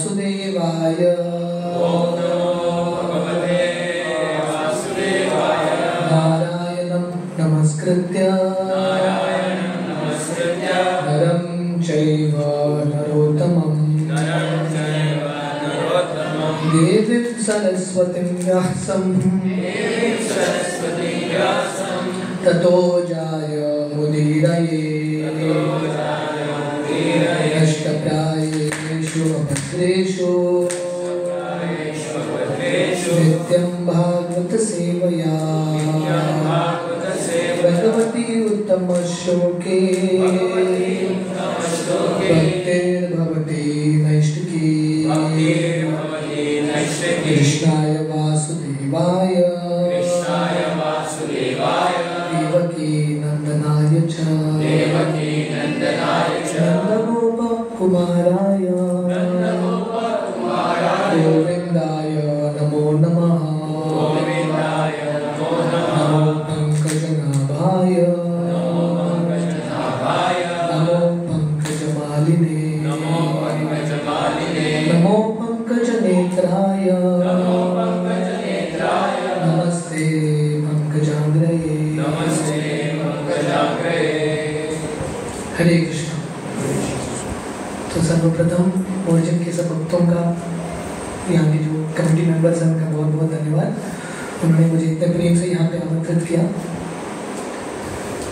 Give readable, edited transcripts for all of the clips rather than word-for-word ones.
वासुदेवाय। ओम नमो भगवते वासुदेवाय। नारायणं नमस्कृत्य नरं चैव नरोत्तमं देवीं सरस्वतीं व्यासं ततो जायमुदीरये। अष्टप्रायेषु भद्रेषु नित्यं भागवत सेवया भगवती उत्तम श्लोके भक्तिर्भवति नैष्टिकी। कृष्णाय वासुदेवाय देवकी नंदनाय च नंदगोप कुमाराय गोविंदाय नमो नमः। नमो पंकजनाभाय नमो पंकजमालिने नमो पंकजनेत्राय नमस्ते पंकजाग्रये। हरे कृष्ण। तो सर्वप्रथम ओरिजिन के सब भक्तों का, यहाँ के जो कमेटी मेंबर्स हैं उनका बहुत बहुत धन्यवाद। उन्होंने मुझे इतने प्रेम से यहाँ पे आमंत्रित किया।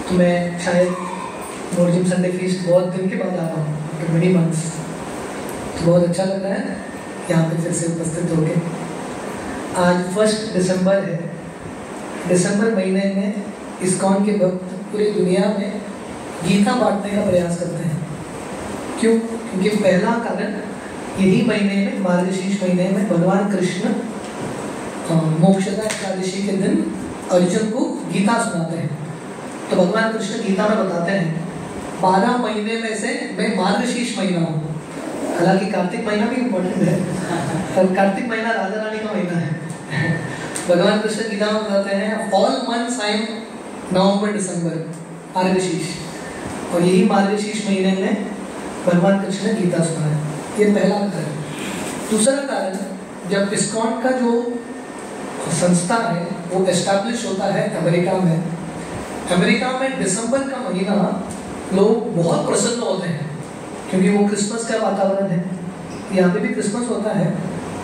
तो मैं शायद ओरिजिन संडे फीस्ट बहुत दिन के बाद आ रहा हूँ, तो मेनी मंथ्स, तो बहुत अच्छा लग रहा है यहाँ पे फिर से उपस्थित होके। आज 1 दिसंबर है। दिसंबर महीने में इस्कॉन के भक्त पूरी दुनिया में गीता बांटने का प्रयास करते हैं। क्यों? क्योंकि पहला कारण, यही महीने में, मार्गशीर्ष महीने में भगवान कृष्ण मोक्षदा एकादशी के दिन अर्जुन को गीता सुनाते हैं। तो भगवान कृष्ण गीता में बताते हैं 12 महीने में से मैं मार्गशीर्ष महीना हूँ। हालांकि कार्तिक महीना भी इम्पोर्टेंट है, पर कार्तिक महीना राधा रानी का महीना है। भगवान कृष्ण गीता में बताते हैं ऑल मंथ्स आई एम नवंबर दिसंबर मार्गशीर्ष, और यही मार्गशीर्ष महीने में भगवान कृष्ण ने गीता सुना है। ये पहला कारण। दूसरा कारण, जब इस्कॉन का जो संस्था है वो एस्टैब्लिश होता है अमेरिका में। अमेरिका में दिसंबर का महीना लोग बहुत प्रसन्न होते हैं, क्योंकि वो क्रिसमस का वातावरण है। यहाँ पे भी क्रिसमस होता है,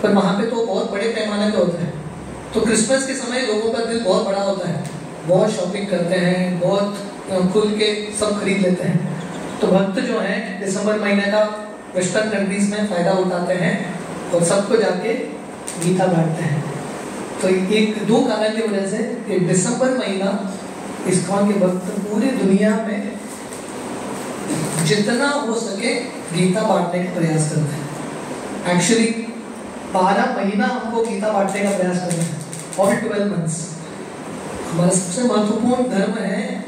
पर वहाँ पे तो बहुत बड़े पैमाने पे होता है। तो क्रिसमस के समय लोगों का दिल बहुत बड़ा होता है, बहुत शॉपिंग करते हैं, बहुत खुल के सब खरीद लेते हैं। तो भक्त जो हैं दिसंबर महीने का वेस्टर्न कंट्रीज में फायदा उठाते हैं और सबको जाके गीता बांटते हैं। तो एक दो कारण की वजह से ये दिसंबर महीना इस्कॉन के भक्त पूरी दुनिया में जितना हो सके गीता बांटने का प्रयास करते हैं। एक्चुअली 12 महीना हमको गीता बांटने का प्रयास करना है, और 12 मंथ्स। हमारा सबसे महत्वपूर्ण धर्म है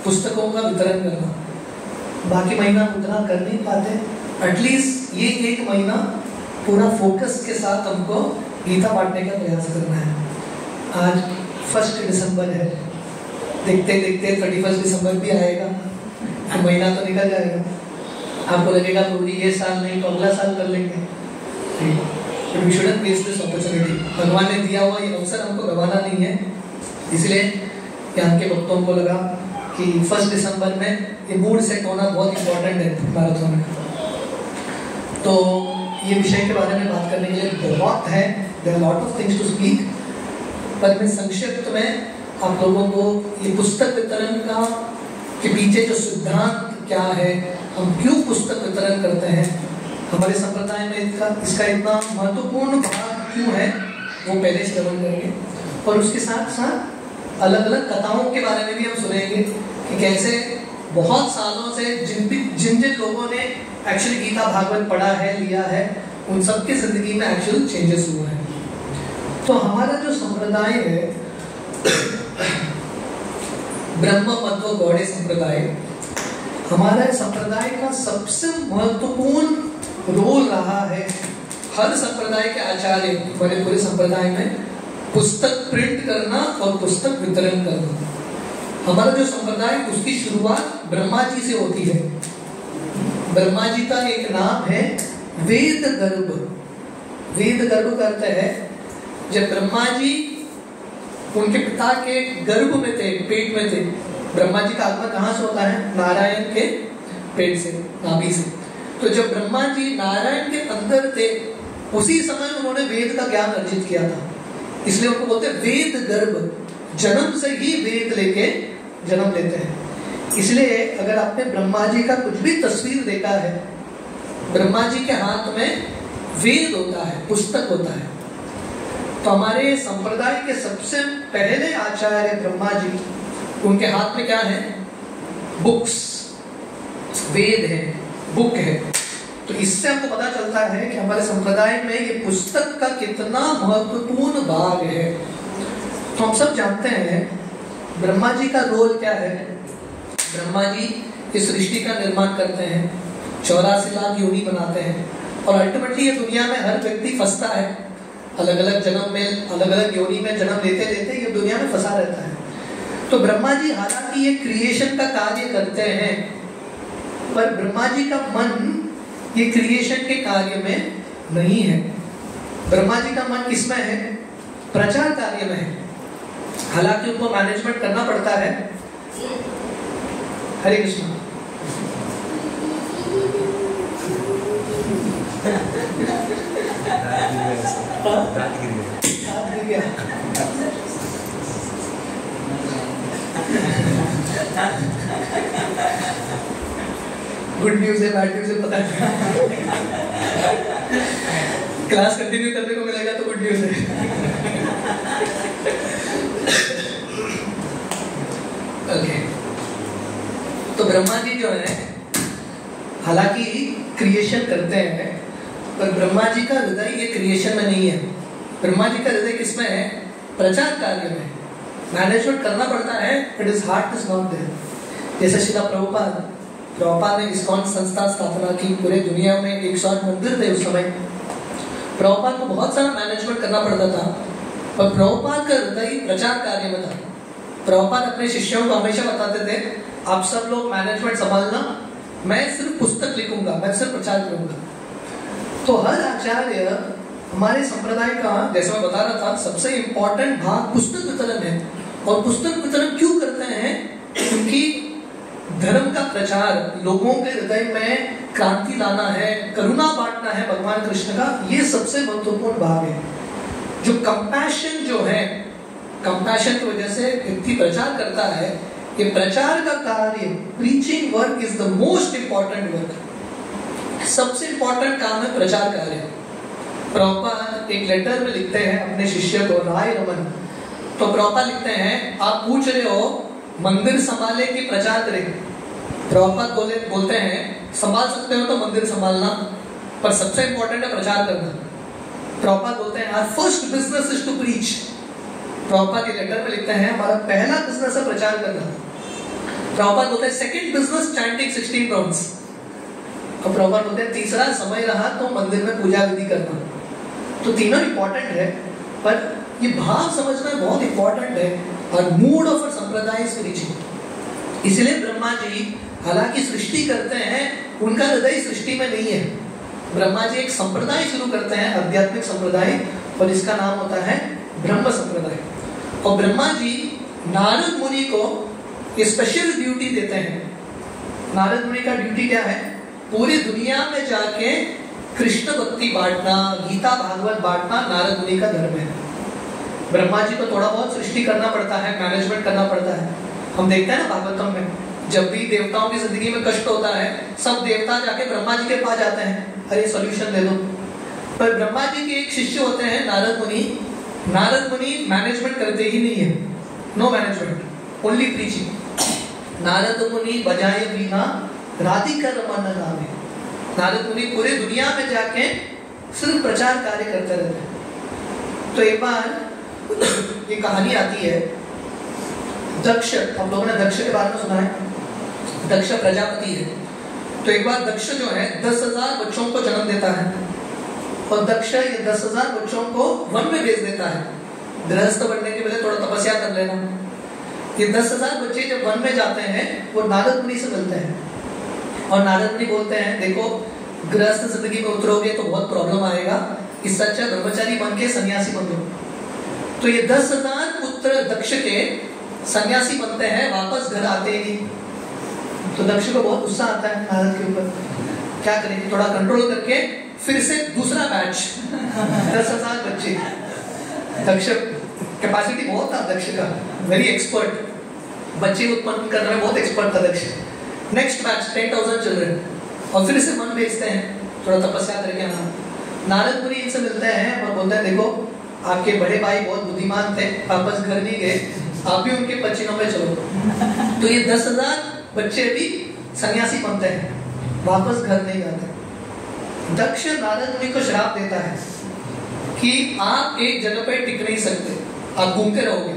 पुस्तकों का वितरण करना। बाकी महीना उतना कर नहीं पाते, एटलीस्ट ये एक महीना पूरा फोकस के साथ हमको गीता बांटने का प्रयास करना है। आज 1 दिसंबर है, देखते देखते 31 दिसंबर भी आएगा, महीना तो निकल जाएगा। आपको लगेगा पूरी ये साल नहीं तो अगला साल कर लेंगे। But we shouldn't waste this opportunity. भगवान ने दिया हुआ ये अवसर हमको गंवाना नहीं है। इसलिए यहाँ के भक्तों को लगा कि 1 दिसंबर में ये मूड सेट होना बहुत इंपॉर्टेंट है मैराथन में। तो ये विषय के बारे में बात करने के लिए बहुत है, there are lot of things to speak, पर मैं संक्षिप्त में आप लोगों को ये पुस्तक वितरण का के पीछे जो सिद्धांत क्या है, हम क्यों पुस्तक वितरण करते हैं, हमारे संप्रदाय में इसका इतना महत्वपूर्ण भाग क्यों है, वो पहले श्रवण करेंगे। और उसके साथ साथ अलग अलग कथाओं के बारे में भी हम सुनेंगे कि कैसे बहुत सालों से जिन लोगों ने एक्चुअली गीता भागवत पढ़ा है, लिया है, उन सबकी जिंदगी में एक्चुअल चेंजेस हुए हैं। तो हमारा जो संप्रदाय है ब्रह्म मध्व गौड़े संप्रदाय, हमारे संप्रदाय का सबसे महत्वपूर्ण रोल रहा है। हर संप्रदाय के आचार्य हमारे पूरे संप्रदाय में पुस्तक प्रिंट करना और पुस्तक वितरण करना। हमारा जो संप्रदाय उसकी शुरुआत ब्रह्मा जी से होती है। ब्रह्मा जी का एक नाम है वेद गर्भ। वेद गर्भ करते हैं, जब ब्रह्मा जी उनके पिता के गर्भ में थे, पेट में थे। ब्रह्मा जी का आगमन कहाँ से होता है? नारायण के पेट से, नाभि से। तो जब ब्रह्मा जी नारायण के अंदर थे, उसी समय उन्होंने वेद का ज्ञान अर्जित किया था। इसलिए उनको बोलते हैं वेद गर्भ, जन्म से ही वेद लेके जन्म लेते हैं। इसलिए अगर आपने ब्रह्मा जी का कुछ भी तस्वीर देखा है, ब्रह्मा जी के हाथ में वेद होता है, पुस्तक होता है। तो हमारे संप्रदाय के सबसे पहले आचार्य ब्रह्मा जी, उनके हाथ में क्या है? बुक्स, वेद है, बुक है। तो इससे हमको पता चलता है कि हमारे संप्रदाय में ये पुस्तक का कितना महत्वपूर्ण भाग है। तो हम सब जानते हैं ब्रह्मा जी का रोल क्या है। ब्रह्मा जी इस सृष्टि का निर्माण करते हैं, 84 लाख योनि बनाते हैं, और अल्टीमेटली ये दुनिया में हर व्यक्ति फंसता है, अलग अलग जन्म में, अलग अलग योनि में जन्म लेते लेते ये दुनिया में फंसा रहता है। तो ब्रह्मा जी हालांकि ये क्रिएशन का कार्य करते हैं, पर ब्रह्मा जी का मन ये क्रिएशन के कार्य में नहीं है। ब्रह्मा जी का मन किसमें है? प्रचार कार्य में है। हालांकि उनको मैनेजमेंट करना पड़ता है। हरे कृष्ण। गुड न्यूज है, बैड न्यूज है, पता नहीं। क्लास कंटिन्यू करने को मिलेगा तो गुड न्यूज है। ओके, तो ब्रह्मा जी जो है हालांकि क्रिएशन करते हैं, पर ब्रह्मा जी का हृदय ये क्रिएशन में नहीं है। ब्रह्मा जी का हृदय किसमें है? प्रचार कार्य में। मैनेजमेंट करना पड़ता है, but is heart is not there. जैसे श्रील प्रभुपाद ने इस्कॉन संस्था स्थापना की, पूरे दुनिया में 108 मंदिर थे उस समय। प्रभुपाद को बहुत सारा मैनेजमेंट करना पड़ता था, पर प्रभुपाद का हृदय प्रचार कार्य में था। प्रभुपाद अपने शिष्यों को हमेशा बताते थे, आप सब लोग मैनेजमेंट संभालना, मैं सिर्फ पुस्तक लिखूंगा, मैं सिर्फ प्रचार करूंगा। तो हर आचार्य हमारे संप्रदाय का, जैसे मैं बता रहा था, सबसे इंपॉर्टेंट भाग पुस्तक वितरण है। और पुस्तक वितरण क्यों करते हैं? क्योंकि धर्म का प्रचार, लोगों के हृदय में क्रांति लाना है, करुणा बांटना है भगवान कृष्ण का, ये सबसे महत्वपूर्ण भाग है। जो कंपैशन जो है, कंपैशन की वजह से व्यक्ति प्रचार करता है, ये प्रचार का कार्य, preaching work is the most important work. सबसे इंपॉर्टेंट काम है प्रचार कार्य। प्रभुपाद एक लेटर में लिखते हैं अपने शिष्य को, राय रमन। तो प्रभुपाद लिखते हैं, आप पूछ रहे हो मंदिर संभाले कि प्रचार करें? प्रभुपाद बोलते हैं, संभाल सकते हो तो मंदिर संभालना, पर सबसे इंपॉर्टेंट है प्रचार करना। प्रभुपाद बोलते हैं, our first business is to preach. Prabhupada ये लेटर में लिखते हैं, हमारा पहला बिजनेस है प्रचार करना। प्रभुपाद बोलते हैं, सेकंड बिजनेस चैंटिंग 16 राउंड्स। और प्रभुपाद बोलते हैं, तीसरा समय रहा तो मंदिर में पूजा विधि करना। तो तीनों इंपॉर्टेंट है, पर ये भाव समझना बहुत इंपॉर्टेंट है। और मूड ऑफ अ संप्रदाय इज प्रीचिंग। इसलिए ब्रह्मा जी हालांकि सृष्टि करते हैं, उनका हृदय सृष्टि में नहीं है। ब्रह्मा जी एक संप्रदाय शुरू करते हैं, आध्यात्मिक संप्रदाय, और इसका नाम होता है ब्रह्म संप्रदाय। और ब्रह्मा जी नारद मुनि को ये स्पेशल ड्यूटी देते हैं। नारद मुनि का ड्यूटी क्या है? पूरी दुनिया में जाके कृष्ण भक्ति बांटना, गीता भागवत बांटना नारद मुनि का धर्म है। ब्रह्मा जी को थोड़ा बहुत सृष्टि करना पड़ता है, मैनेजमेंट करना पड़ता है। हम देखते हैं ना भागवतम में, जब भी देवताओं की जिंदगी में कष्ट होता है, सब देवता जाके ब्रह्मा जी के पास जाते हैं, अरे सॉल्यूशन दे दो। पर ब्रह्मा जी के एक शिष्य होते हैं नारद मुनि। नारद मुनि मैनेजमेंट करते ही नहीं है, no management, only preaching. Narada Muni बजाए वीणा राधिका रमन नामे। नारद मुनि पूरे दुनिया में जाके सिर्फ प्रचार कार्य करते रहते हैं। तो एक बार ये कहानी आती है, दक्ष, हम लोगों ने दक्ष के बारे में सुना है, दक्ष प्रजापति है। तो एक बार दक्ष जो है 10,000 बच्चों को जन्म देता है, और दक्ष ये 10,000 बच्चों को वन में भेज देता है। गृहस्थ बनने के पहले थोड़ा तपस्या कर लेना। ये 10,000 बच्चे जब वन में जाते हैं, वो नारद मुनि से मिलते हैं, और नारद मुनि बोलते हैं, देखो गृहस्थ जिंदगी में उतरोगे तो बहुत प्रॉब्लम आएगा, इससे अच्छा ब्रह्मचारी बन के सन्यासी बन लो। तो ये 10,000 पुत्र दक्ष के सन्यासी बनते हैं, वापस घर आते ही। तो दक्ष को बहुत गुस्सा आता है नारद के ऊपर, क्या करेंगे, थोड़ा कंट्रोल करके फिर से दूसरा बैच 10,000 बच्चे। दक्ष कैपेसिटी बहुत था दक्ष का, वेरी एक्सपर्ट, बच्चे उत्पन्न करने में बहुत एक्सपर्ट था दक्ष। नेक्स्ट बैच 10,000 चिल्ड्रन, और फिर से मन भेजते हैं थोड़ा तपस्या करके आना। नारद मुनि इनसे मिलते हैं और बोलते हैं देखो आपके बड़े भाई बहुत बुद्धिमान थे, वापस घर नहीं गए, आप भी उनके पच्चीनों में चलो। तो ये 10,000 बच्चे भी सन्यासी बनते हैं, वापस घर नहीं जाते। दक्ष नारद मुनि को श्राप देता है कि आप एक जगह पे टिक नहीं सकते, आप घूमते रहोगे।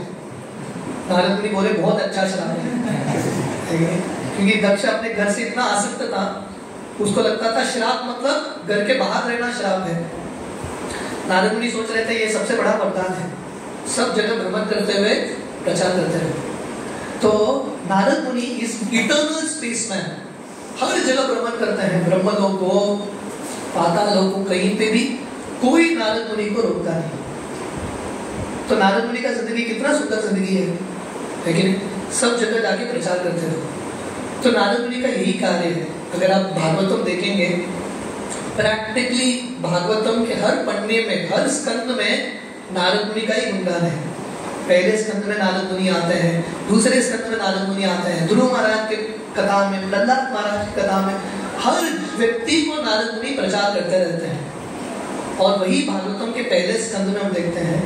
नारद मुनि बोले बहुत अच्छा श्राप है, क्योंकि दक्ष अपने घर से इतना आसक्त था, उसको लगता था श्राप मतलब घर के बाहर रहना श्राप है। नारद मुनि सोच रहे थे ये सबसे बड़ा वरदान है, सब जगह भ्रमण करते हुए प्रचार करते रहे। तो नारद मुनि इस इटर्नल स्पेस में हर जगह भ्रमण करते हैं, ब्रह्मलोक हो, पाताल लोक हो, कहीं पे भी कोई नारद मुनि को रोकता नहीं। तो नारद मुनि का जिंदगी कितना सुंदर जिंदगी है, लेकिन सब जगह जाके प्रचार करते रहो। तो नारद मुनि का यही कार्य है। अगर आप भागवतम देखेंगे, प्रैक्टिकली भागवतम के हर पन्ने में, हर स्कंद में नारद मुनि का ही गुणगान है। पहले स्कंद में नारद मुनि आते हैं, दूसरे स्कंद में नारद मुनि आते हैं, ध्रुव महाराज के कथा में, प्रहलाद महाराज की कथा में, हर व्यक्ति को नारद मुनि प्रचार करते रहते हैं। और वही भागवतम के पहले स्कंद में हम देखते हैं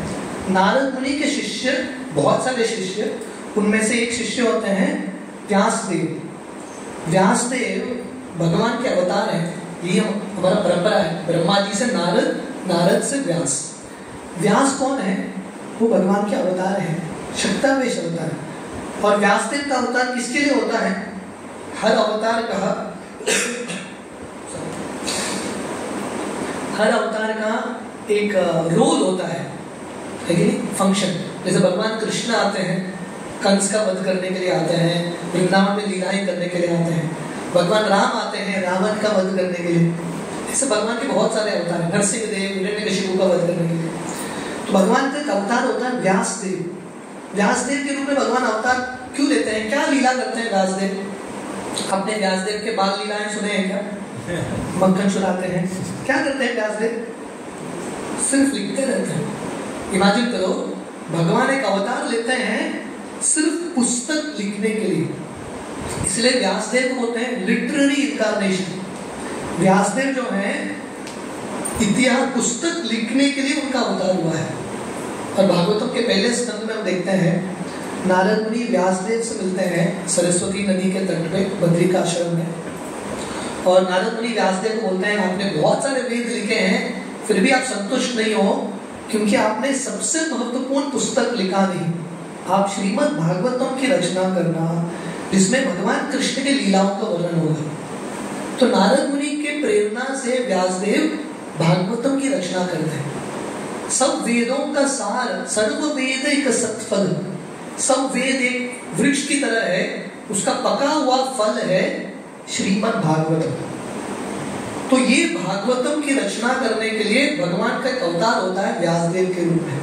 नारद मुनि के शिष्य, बहुत सारे शिष्य, उनमें से एक शिष्य होते हैं व्यासदेव। व्यासदेव भगवान के अवतार हैं, ये हमारा परंपरा है, ब्रह्मा जी से नारद, नारद से व्यास। व्यास कौन है? वो भगवान के अवतार हैं, शक्तावेश अवतार। और व्यासदेव का अवतार किसके लिए होता है? हर अवतार का एक रोल होता है कि फंक्शन। जैसे भगवान कृष्ण आते हैं, कंस का वध करने के लिए आते हैं, वृंदावन में लीलाएं करने के लिए आते हैं। भगवान राम आते हैं रावण का वध करने के लिए। ऐसे भगवान के बहुत सारे अवतार हैं, नरसिंह देव, हिरण्यकशिपु का वध करने के लिए। तो भगवान का अवतार होता है व्यासदेव। व्यासदेव के रूप में भगवान अवतार क्यों लेते हैं? क्या लीला करते हैं व्यासदेव? आपने व्यासदेव के बाल लीलाएं सुने हैं क्या? मक्खन चुराते हैं, क्या करते हैं व्यासदेव? सिर्फ लिखते रहते हैं। इमेजिन करो, भगवान एक अवतार लेते हैं सिर्फ पुस्तक लिखने के लिए। इसलिए व्यासदेव होते हैं लिटरेरी इनकारनेशन। व्यासदेव जो है इतिहास पुस्तक लिखने के लिए उनका अवतार हुआ है। और भागवतम के पहले स्कंद में हम देखते हैं नारद मुनि व्यासदेव से मिलते हैं सरस्वती नदी के तट पे बद्रिका आश्रम में। और नारद मुनि व्यासदेव को बोलते हैं आपने बहुत सारे वेद लिखे हैं, फिर भी आप संतुष्ट नहीं हो, क्योंकि आपने सबसे महत्वपूर्ण पुस्तक लिखा नहीं। आप श्रीमद् भागवतम की रचना करना, जिसमें भगवान कृष्ण के लीलाओं का वर्णन होगा। तो नारद मुनि के प्रेरणा से व्यासदेव भागवतम की रचना करते हैं। सब वेदों का सार, सर्व वेद एक सत्फल। सब वेद एक वृक्ष की तरह है, उसका पका हुआ फल है श्रीमद् भागवतम। तो ये भागवतम की रचना करने के लिए भगवान का एक अवतार होता है व्यासदेव के रूप में।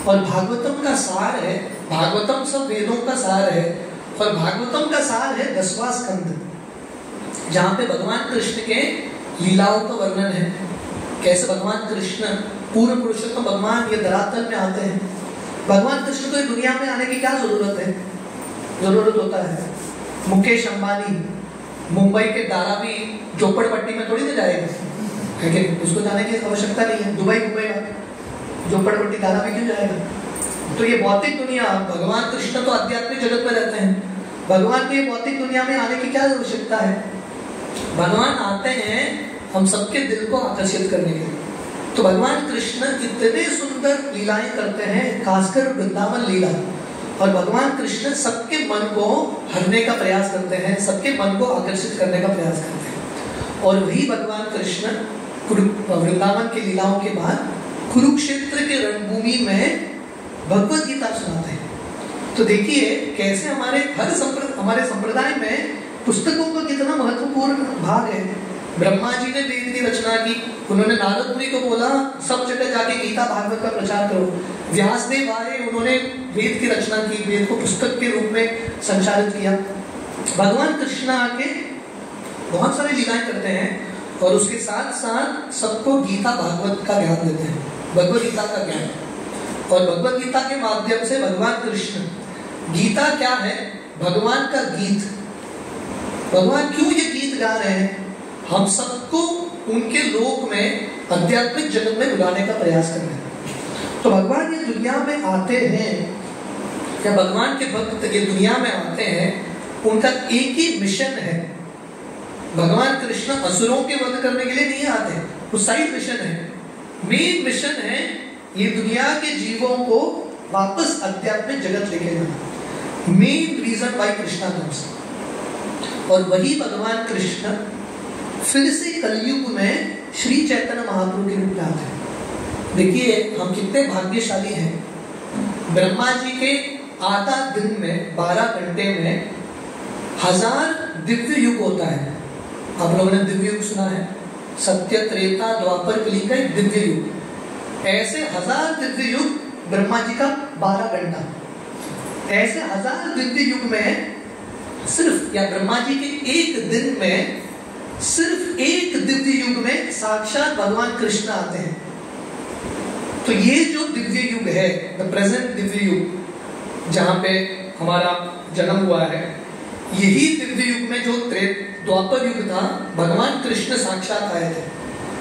और भागवतम का सार है, भागवतम सब वेदों का सार है, और भागवतम का सार है 10वां स्कंद, जहाँ पे भगवान कृष्ण के लीलाओं का वर्णन है। कैसे भगवान कृष्ण पूर्ण पुरुषोत्तम भगवान ये धरातल में आते हैं। भगवान कृष्ण को दुनिया में आने की क्या जरूरत है? जरूरत होता है मुकेश अंबानी मुंबई के धारावी झोपड़पट्टी में थोड़ी ना जाएगा, है कि उसको जाने की आवश्यकता नहीं है। दुबई घूमेगा, झोपड़पट्टी धारावी क्यों जाएगा? तो ये भौतिक दुनिया, भगवान कृष्ण तो आध्यात्मिक जगत में रहते हैं, भगवान को ये भौतिक दुनिया में आने की क्या आवश्यकता है? भगवान आते हैं हम सबके दिल को आकर्षित करने के लिए। तो भगवान कृष्ण कितने सुंदर लीलाएं करते हैं, खासकर वृंदावन लीला। और भगवान कृष्ण सबके मन को हरने का प्रयास करते हैं, सबके मन को आकर्षित करने का प्रयास करते हैं। और वही भगवान कृष्ण वृंदावन की लीलाओं के बाद कुरुक्षेत्र के रणभूमि में भगवत गीता सुनाते हैं। तो देखिए कैसे हमारे संप्रदाय में पुस्तकों का कितना महत्वपूर्ण भाग है। ब्रह्मा जी ने वेद की रचना की, उन्होंने नारद मुनि को बोला सब जगह जाके गीता भागवत का प्रचार करो। व्यासदेव आए, उन्होंने वेद की रचना की, वेद को पुस्तक के रूप में संचालित किया। भगवान कृष्ण आके बहुत सारी लीलाएं करते हैं और उसके साथ साथ सबको गीता भागवत का ज्ञान देते हैं, भगवत गीता का ज्ञान। और भगवत गीता के माध्यम से भगवान कृष्ण, गीता क्या है? भगवान का गीत। भगवान क्यों ये गीत गा रहे हैं? हम सबको उनके लोक में, आध्यात्मिक जगत में बुलाने का प्रयास कर रहे हैं। तो भगवान ये दुनिया में आते हैं, या भगवान के भक्त ये दुनिया में आते हैं, उनका एक ही मिशन है। भगवान कृष्ण असुरों के वध करने के लिए नहीं आते, वो साइड मिशन है। मेन मिशन है ये दुनिया के जीवों को वापस आध्यात्मिक जगत लेके जाना। Main reason why Krishna comes. और वही भगवान कृष्ण फिर से कलयुग में श्री चैतन्य महाप्रभु के रूप में आते हैं। देखिए हम कितने भाग्यशाली हैं। ब्रह्मा जी के आधा दिन में 12 घंटे में 1000 दिव्य युग होता है। आप लोगों ने दिव्य युग सुना है, सत्य त्रेता द्वापर कली का एक दिव्य युग। ऐसे 1000 दिव्य युग ब्रह्मा जी का 12 घंटा। ऐसे 1000 दिव्य युग में सिर्फ, या ब्रह्मा जी के एक दिन में सिर्फ एक दिव्य युग में साक्षात भगवान कृष्ण आते हैं। तो ये जो दिव्य युग है, द प्रेजेंट दिव्य युग जहां पे हमारा जन्म हुआ है, यही दिव्य युग में जो द्वापर युग था, भगवान कृष्ण साक्षात आए थे।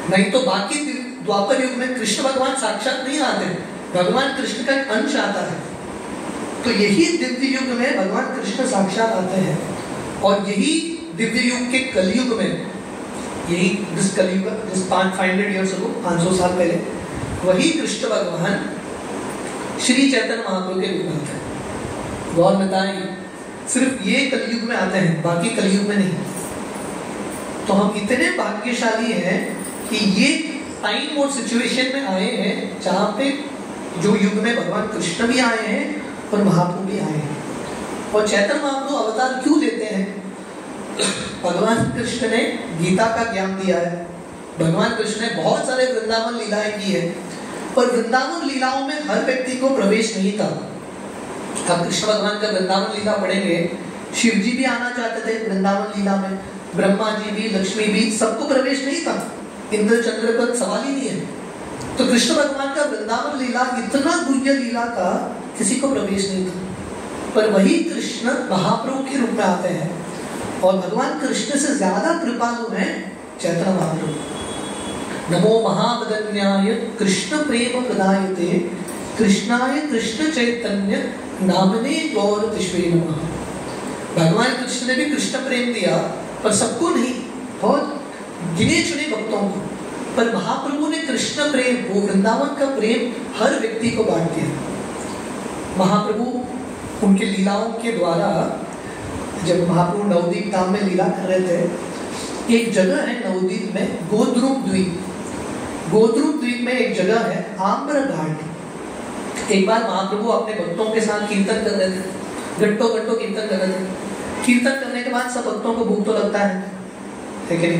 नहीं तो बाकी द्वापर युग में कृष्ण भगवान साक्षात नहीं आते, भगवान कृष्ण का एक अंश आता है। तो यही दिव्य युग में भगवान कृष्ण साक्षात आते हैं। और यही दिव्य युग के कलयुग में, यही जिस कलयुग, जिस 500 ईयर्स अगो, 500 साल पहले, वही कृष्ण भगवान श्री चैतन्य महाप्रभु के रूप में आते हैं। गौर बताएं, सिर्फ ये कलयुग में आते हैं, बाकी कलयुग में नहीं। तो हम इतने भाग्यशाली हैं कि ये टाइम और सिचुएशन में आए हैं जहां पे जो युग में भगवान कृष्ण भी आए हैं और महाप्रभु भी आए हैं। और चैतन्य महाप्रभु अवतार क्यों लेते हैं? भगवान कृष्ण ने गीता का ज्ञान दिया है। भगवान कृष्ण ने बहुत सारे वृंदावन लीलाएं की है, पर वृंदावन लीलाओं में हर व्यक्ति को प्रवेश नहीं था। अब कृष्ण भगवान का वृंदावन लीला पढ़ेंगे, शिव जी भी आना चाहते थे वृंदावन लीला में, ब्रह्मा जी भी, लक्ष्मी भी, सबको प्रवेश नहीं था। इंद्र चंद्र का सवाल ही नहीं है। तो कृष्ण भगवान का वृंदावन लीला इतना गुह्य लीला था, किसी को प्रवेश नहीं था। पर वही कृष्ण महाप्रभु के रूप में आते हैं। और भगवान कृष्ण से ज्यादा कृपालु हैं चैतन्य महाप्रभु। नमो महावदन्याय कृष्ण प्रेम प्रदायते कृष्णाय कृष्ण चैतन्य नामने गौर तिष्वे नमः। भगवान कृष्ण ने भी कृष्ण प्रेम दिया, पर सबको नहीं, बहुत गिने चुने भक्तों को। पर महाप्रभु ने कृष्ण प्रेम, वो वृंदावन का प्रेम हर व्यक्ति को बांट दिया। महाप्रभु उनके लीलाओं के द्वारा, जब महाप्रभु नवदीप धाम में लीला कर रहे थे, एक जगह है नवदीप में, गोद्रुप द्वीप। गोद्रुप द्वीप में एक जगह है आम्र घाट। एक बार महाप्रभु अपने भक्तों के साथ कीर्तन कर रहे थे, घंटों घंटों कीर्तन कर रहे थे। कीर्तन करने के बाद सब भक्तों को भूख तो लगता है, ठीक है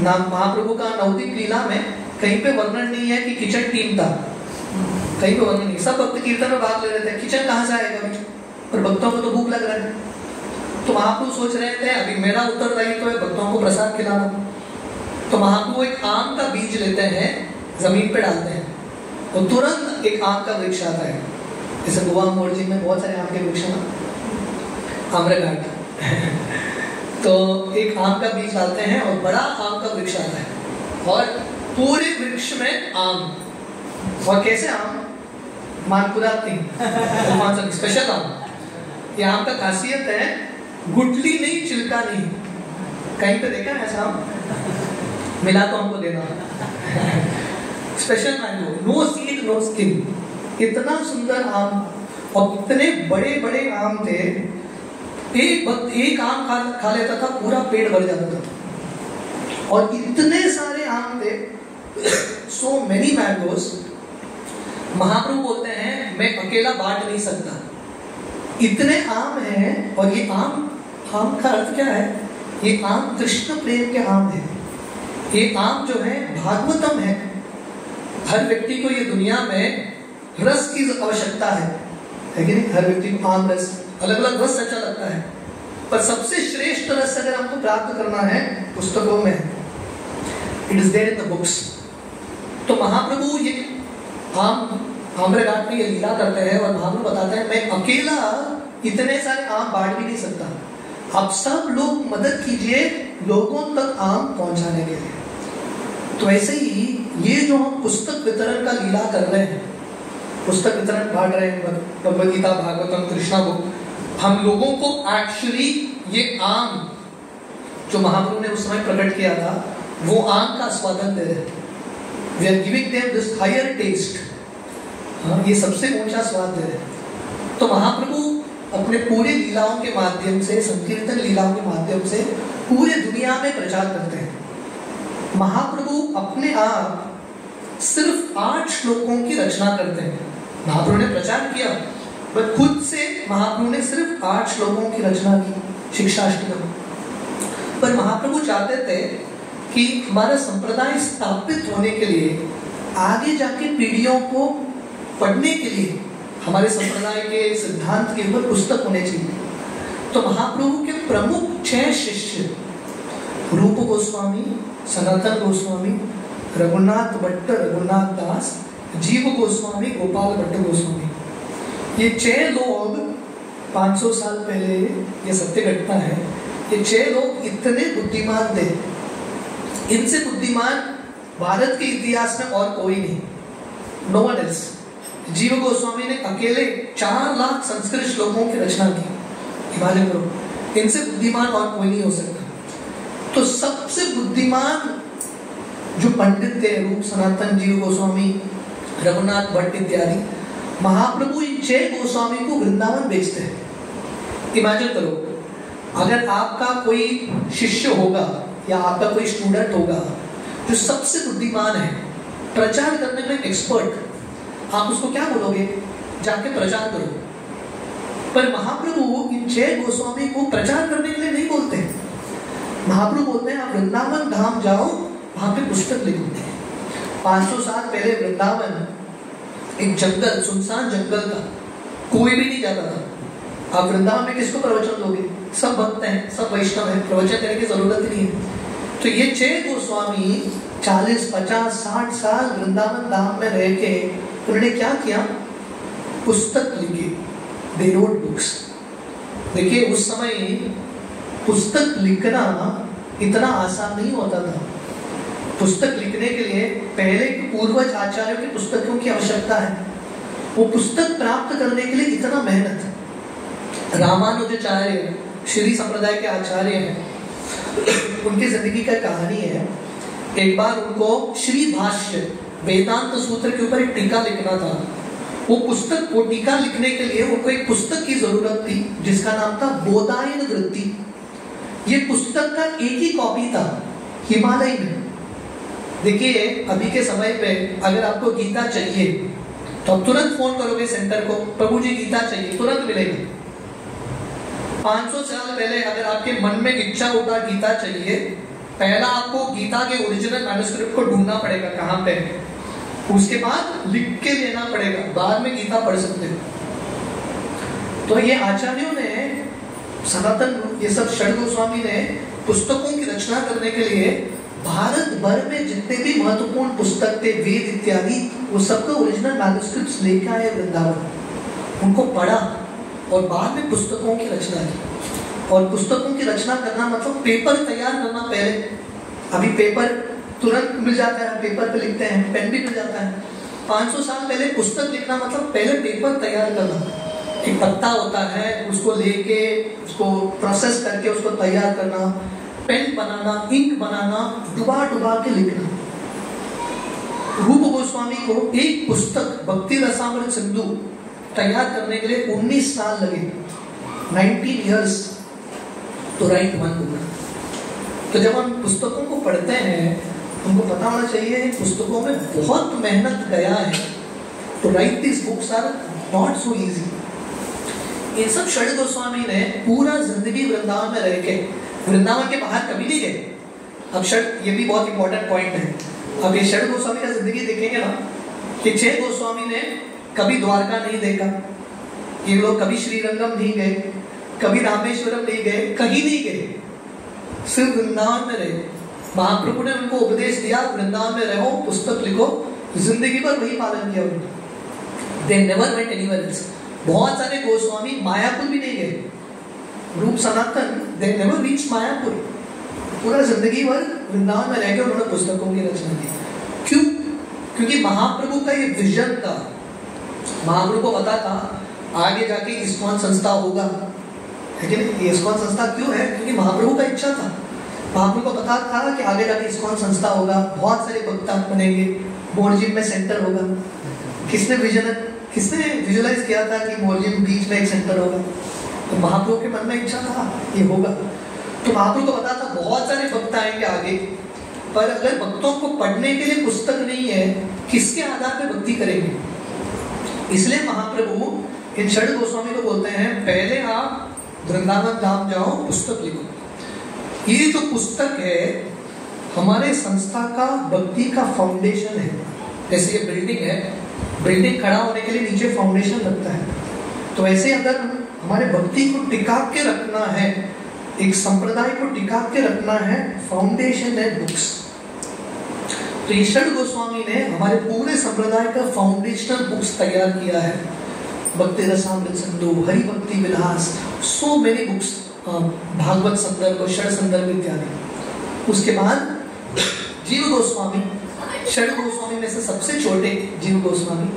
ना? महाप्रभु का नवदीप लीला में कहीं पे वर्णन नहीं है कि किचन टीम था, कहीं पे वर्णन नहीं। सब भक्त कीर्तन में भाग ले रहे थे, किचन कहाँ से आएगा? पर भक्तों को तो भूख लग रहा है। तो महाप्रभु सोच रहे थे अभी मेरा उत्तरदायित्व है भक्तों को प्रसाद खिलाना। तो महाप्रभु एक आम का बीज लेते हैं, जमीन पे डालते हैं, तो तुरंत एक आम का वृक्ष आता है। जैसे गोवा मोर्जी में बहुत सारे आम के वृक्ष हैं, आम्रघाट तो एक आम का बीज डालते हैं और बड़ा आम का वृक्ष आता है, और पूरे वृक्ष में आम। और कैसे आम? मानपुरा तीन स्पेशल आम। ये आम का खासियत है, गुठली नहीं, छिलका नहीं। कहीं पे देखा है ऐसा आम? मिला तो हमको देना। Special mango, no seed no skin. इतना सुंदर आम, और इतने बड़े बड़े आम थे, एक वक्त एक आम खा लेता था, पूरा पेट भर जाता था। और इतने सारे आम थे, सो मेनी मैंगोज। महाप्रभु बोलते हैं मैं अकेला बांट नहीं सकता, इतने आम हैं। और ये आम का अर्थ क्या है? ये आम कृष्ण प्रेम के आम है। ये आम जो है भागवतम है। हर व्यक्ति को ये दुनिया में रस की आवश्यकता है कि नहीं? हर व्यक्ति को आम रस, अलग अलग रस अच्छा लगता है, पर सबसे श्रेष्ठ रस अगर हमको प्राप्त करना है पुस्तकों में, it is there in the books. तो महाप्रभु ये आम्रघाट में ये लीला करते हैं और महाप्रभु बताते हैं मैं अकेला इतने सारे आम बांट भी नहीं सकता, आप सब लोग मदद कीजिए लोगों तक आम पहुंचाने के लिए। तो ऐसे ही ये जो हम पुस्तक वितरण का लीला कर रहे हैं, पुस्तक वितरण बांट रहे हैं, भगवद गीता, भागवतम, कृष्णा बुक, हम लोगों को एक्चुअली ये आम जो महाप्रभु ने उस समय प्रकट किया था वो आम का स्वादन दे रहे हैं। We are giving them this higher taste, ये सबसे ऊंचा स्वाद दे रहे हैं। तो महाप्रभु अपने पूरे लीलाओं के माध्यम से, संकीर्तन लीलाओं के माध्यम से पूरे दुनिया में प्रचार करते हैं। महाप्रभु अपने आप सिर्फ 8 श्लोकों की रचना करते हैं। महाप्रभु ने प्रचार किया पर खुद से महाप्रभु ने सिर्फ 8 श्लोकों की रचना की, शिक्षाष्टकम। पर महाप्रभु चाहते थे कि हमारा संप्रदाय स्थापित होने के लिए, आगे जाके पीढ़ियों को पढ़ने के लिए हमारे संप्रदाय के सिद्धांत के ऊपर पुस्तक होने चाहिए। तो महाप्रभु के प्रमुख 6 शिष्य, रूप गोस्वामी, सनातन गोस्वामी, रघुनाथ भट्ट, रघुनाथ दास, जीव गोस्वामी, गोपाल भट्ट गोस्वामी, ये 6 लोग 500 साल पहले, ये सत्य घटना है, ये 6 लोग इतने बुद्धिमान थे, इनसे बुद्धिमान भारत के इतिहास में और कोई नहीं, नो वन एल्स। जीव गोस्वामी ने अकेले 4 लाख संस्कृत श्लोकों की रचना की, इमेजिन करो, इनसे बुद्धिमान और कोई नहीं हो सकता। तो सबसे बुद्धिमान जो पंडित थे, रूप, सनातन, जीव गोस्वामी, रघुनाथ भट्ट इत्यादि, महाप्रभु इन 6 गोस्वामी को वृंदावन भेजते हैं। इमेजिन करो, अगर आपका कोई शिष्य होगा या आपका कोई स्टूडेंट होगा जो सबसे बुद्धिमान है, प्रचार करने में एक्सपर्ट, आप उसको क्या बोलोगे? जाके प्रचार करो। पर महाप्रभु इन 6 गोस्वामी को प्रचार करने के लिए नहीं बोलते। महाप्रभु बोलते हैं आप वृंदावन धाम जाओ, वहां पे पुस्तक लिखो। 500 साल पहले वृंदावन एक जंगल, सुनसान जंगल था, कोई भी नहीं जाता था। आप वृंदावन में किसको प्रवचन दोगे? सब भक्त हैं, सब वैष्णव हैं, प्रवचन देने की जरूरत नहीं है। तो ये 6 गोस्वामी 40, 50, 60 साल वृंदावन धाम में रह के उन्होंने क्या किया? पुस्तक लिखी, दे रोट बुक्स। देखिए उस समय पुस्तक लिखना इतना आसान नहीं होता था। पुस्तक लिखने के लिए पहले पूर्वज आचार्यों की पुस्तकों की आवश्यकता है। वो पुस्तक प्राप्त करने के लिए इतना मेहनत। रामानुजाचार्य श्री संप्रदाय के आचार्य हैं, उनकी जिंदगी का कहानी है। एक बार उनको श्री भाष्य वेदांत सूत्र के ऊपर एक टीका लिखना था। वो टीका लिखने के लिए उनको एक पुस्तक की जरूरत थी जिसका नाम था बोधायन वृत्ति। ये पुस्तक का एक ही कॉपी था हिमालय में। देखिए अभी के समय पे अगर आपको गीता चाहिए तो आप तुरंत फोन करोगे सेंटर को, प्रभु जी गीता चाहिए, तुरंत मिलेगा। 500 साल पहले अगर आपके मन में इच्छा होता गीता चाहिए, पहला आपको गीता के ओरिजिनल मैन्युस्क्रिप्ट को ढूंढना पड़ेगा कहाँ पे, उसके बाद लिख के लेना पड़ेगा, बाद में गीता पढ़ सकते हो। तो ये आचार्यों ने, सनातन, ये सब षड गोस्वामी ने पुस्तकों की रचना करने के लिए भारत भर में जितने भी महत्वपूर्ण पुस्तक थे, वेद इत्यादि, वो सबका ओरिजिनल मैन्युस्क्रिप्ट्स लेके आए वृंदावन, उनको पढ़ा और बाद में पुस्तकों की रचना की। और पुस्तकों की रचना करना मतलब पेपर तैयार करना। पहले, अभी पेपर तुरंत मिल जाता है, पेपर पे लिखते हैं, पेन भी मिल जाता है। 500 साल पहले पुस्तक लिखना मतलब पहले पेपर तैयार करना। एक पत्ता होता है, उसको लेके उसको प्रोसेस करके उसको तैयार करना, पेन बनाना, इंक बनाना, डुबा डुबा के लिखना। रूप गोस्वामी को एक पुस्तक भक्ति रसामृत सिंधु तैयार करने के लिए 19 साल लगे, 19 years to write one book। तो जब हम पुस्तकों को पढ़ते हैं, हमको पता होना चाहिए इन पुस्तकों में बहुत मेहनत गया है। तो right this books are not so easy. इन सब षड गोस्वामी ने पूरा जिंदगी वृंदावन में रह के, वृंदावन के बाहर कभी नहीं गए। अब ये भी बहुत इंपॉर्टेंट पॉइंट है। अब ये षड गोस्वामी का जिंदगी देखेंगे ना कि 6 गोस्वामी ने कभी द्वारका नहीं देखा, ये लोग कभी श्रीरंगम नहीं गए, कभी रामेश्वरम नहीं गए, कहीं नहीं गए, सिर्फ वृंदावन में रहे। महाप्रभु ने उनको उपदेश दिया वृंदावन में रहो, पुस्तक लिखो, जिंदगी भर वही पालन किया उन्होंने। They never went anywhere else। बहुत सारे गोस्वामी मायापुर भी नहीं गए, रूप सनातन they never reached मायापुर, पूरा जिंदगी भर वृंदावन में रहकर उन्होंने पुस्तकों की रचना की। क्यों? क्योंकि महाप्रभु का ये विजन था, महाप्रभु को पता था आगे जाके इस्कॉन संस्था होगा, लेकिन इस्कॉन संस्था क्यों है? क्योंकि महाप्रभु का इच्छा था। महाप्रभु को पता था कि आगे जाके इस्कॉन संस्था होगा, बहुत सारे भक्त बनेंगे, मोरजिम में सेंटर होगा। किसने विजुअलाइज किया था कि मोरजिम बीच में एक सेंटर होगा? तो महाप्रभु के मन में इच्छा था ये होगा। तो महाप्रभु को पता था बहुत सारे भक्त आएंगे आगे, पर अगर भक्तों को पढ़ने के लिए पुस्तक नहीं है, किसके आधार पर भक्ति करेंगे? इसलिए महाप्रभु इन षड गोस्वामी को बोलते हैं पहले आप वृंदावन धाम जाओ, पुस्तक लिखो। ये जो पुस्तक है हमारे संस्था का भक्ति का फाउंडेशन है। जैसे ये बिल्डिंग है, बिल्डिंग खड़ा होने के लिए नीचे फाउंडेशन लगता है, तो ऐसे अगर हमारे भक्ति को टिका के रखना है, एक संप्रदाय को टिका के रखना है, फाउंडेशन है बुक्स। तो ये षड गोस्वामी ने हमारे पूरे संप्रदाय का फाउंडेशनल बुक्स तैयार किया है। भक्ति रसामृत सिंधु, हरि भक्ति विलास, सो मेनी बुक्स, भागवत संदर्भ, षड संदर्भ इत्यादि। उसके बाद जीव गोस्वामी, षड गोस्वामी में से सबसे छोटे जीव गोस्वामी,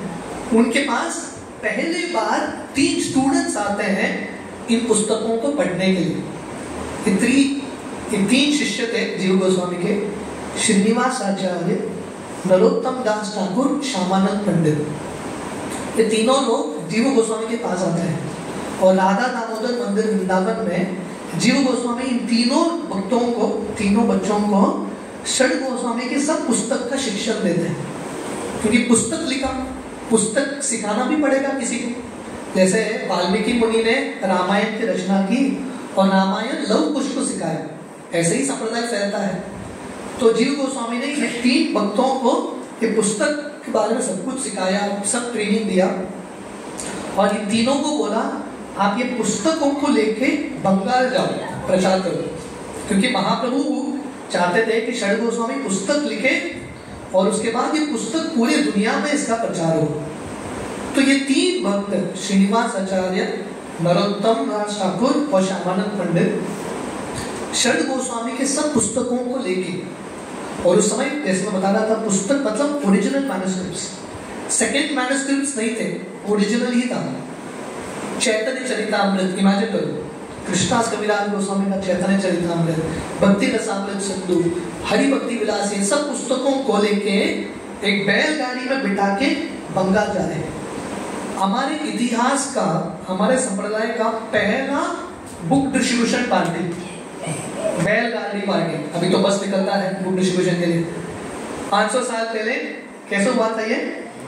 उनके पास पहले बार 3 स्टूडेंट्स आते हैं इन पुस्तकों को पढ़ने के लिए। ये 3 शिष्य थे जीव गोस्वामी के, श्रीनिवास आचार्य, नरोत्तम दास ठाकुर, श्यामानंद पंडित। ये तीनों लोग जीव गोस्वामी के पास आते हैं और राधा दामोदर मंदिर वृंदावन में जीव गोस्वामी इन तीनों भक्तों को, तीनों बच्चों को षड गोस्वामी के सब पुस्तक का शिक्षण देते हैं। क्योंकि पुस्तक लिखा, पुस्तक सिखाना भी पड़ेगा किसी को। जैसे वाल्मीकि मुनि ने रामायण की रचना की और रामायण लव कुश को सिखाया, ऐसे ही संप्रदाय फैलता है। तो जीव गोस्वामी ने 3 भक्तों को ये पुस्तक के बारे में सब कुछ सिखाया, सब ट्रेनिंग दिया और इन तीनों को बोला आप ये पुस्तकों को लेके बंगाल जाओ, प्रचार करो। क्योंकि महाप्रभु चाहते थे कि षड गोस्वामी पुस्तक लिखे और उसके बाद ये पुस्तक पूरी दुनिया में इसका प्रचार हो। तो ये 3 भक्त, श्रीनिवास आचार्य, नरोत्तम दास ठाकुर और श्यामानंद पंडित, षड गोस्वामी के सब पुस्तकों को लेके, और उस समय जैसे मैं बता रहा था पुस्तक मतलब ओरिजिनल मैन्युस्क्रिप्ट्स, सेकंड मैन्युस्क्रिप्ट्स नहीं थे, ओरिजिनल ही था। चैतन्य चरितामृत, इमेजिन करो, कृष्णास कविराज गोस्वामी का चैतन्य चरितामृत, भक्ति रसामृत सिंधु, हरि भक्ति विलास, इन सब पुस्तकों को लेके एक बैलगाड़ी में बिठा के बंगाल जा रहे हैं। हमारे इतिहास का, हमारे संप्रदाय का पहला बुक डिस्ट्रीब्यूशन पार्टी, बैलगाड़ी पार्टी। अभी तो बस निकलता है बुक डिस्ट्रीब्यूशन के लिए, 500 साल पहले कैसे हुआ था ये?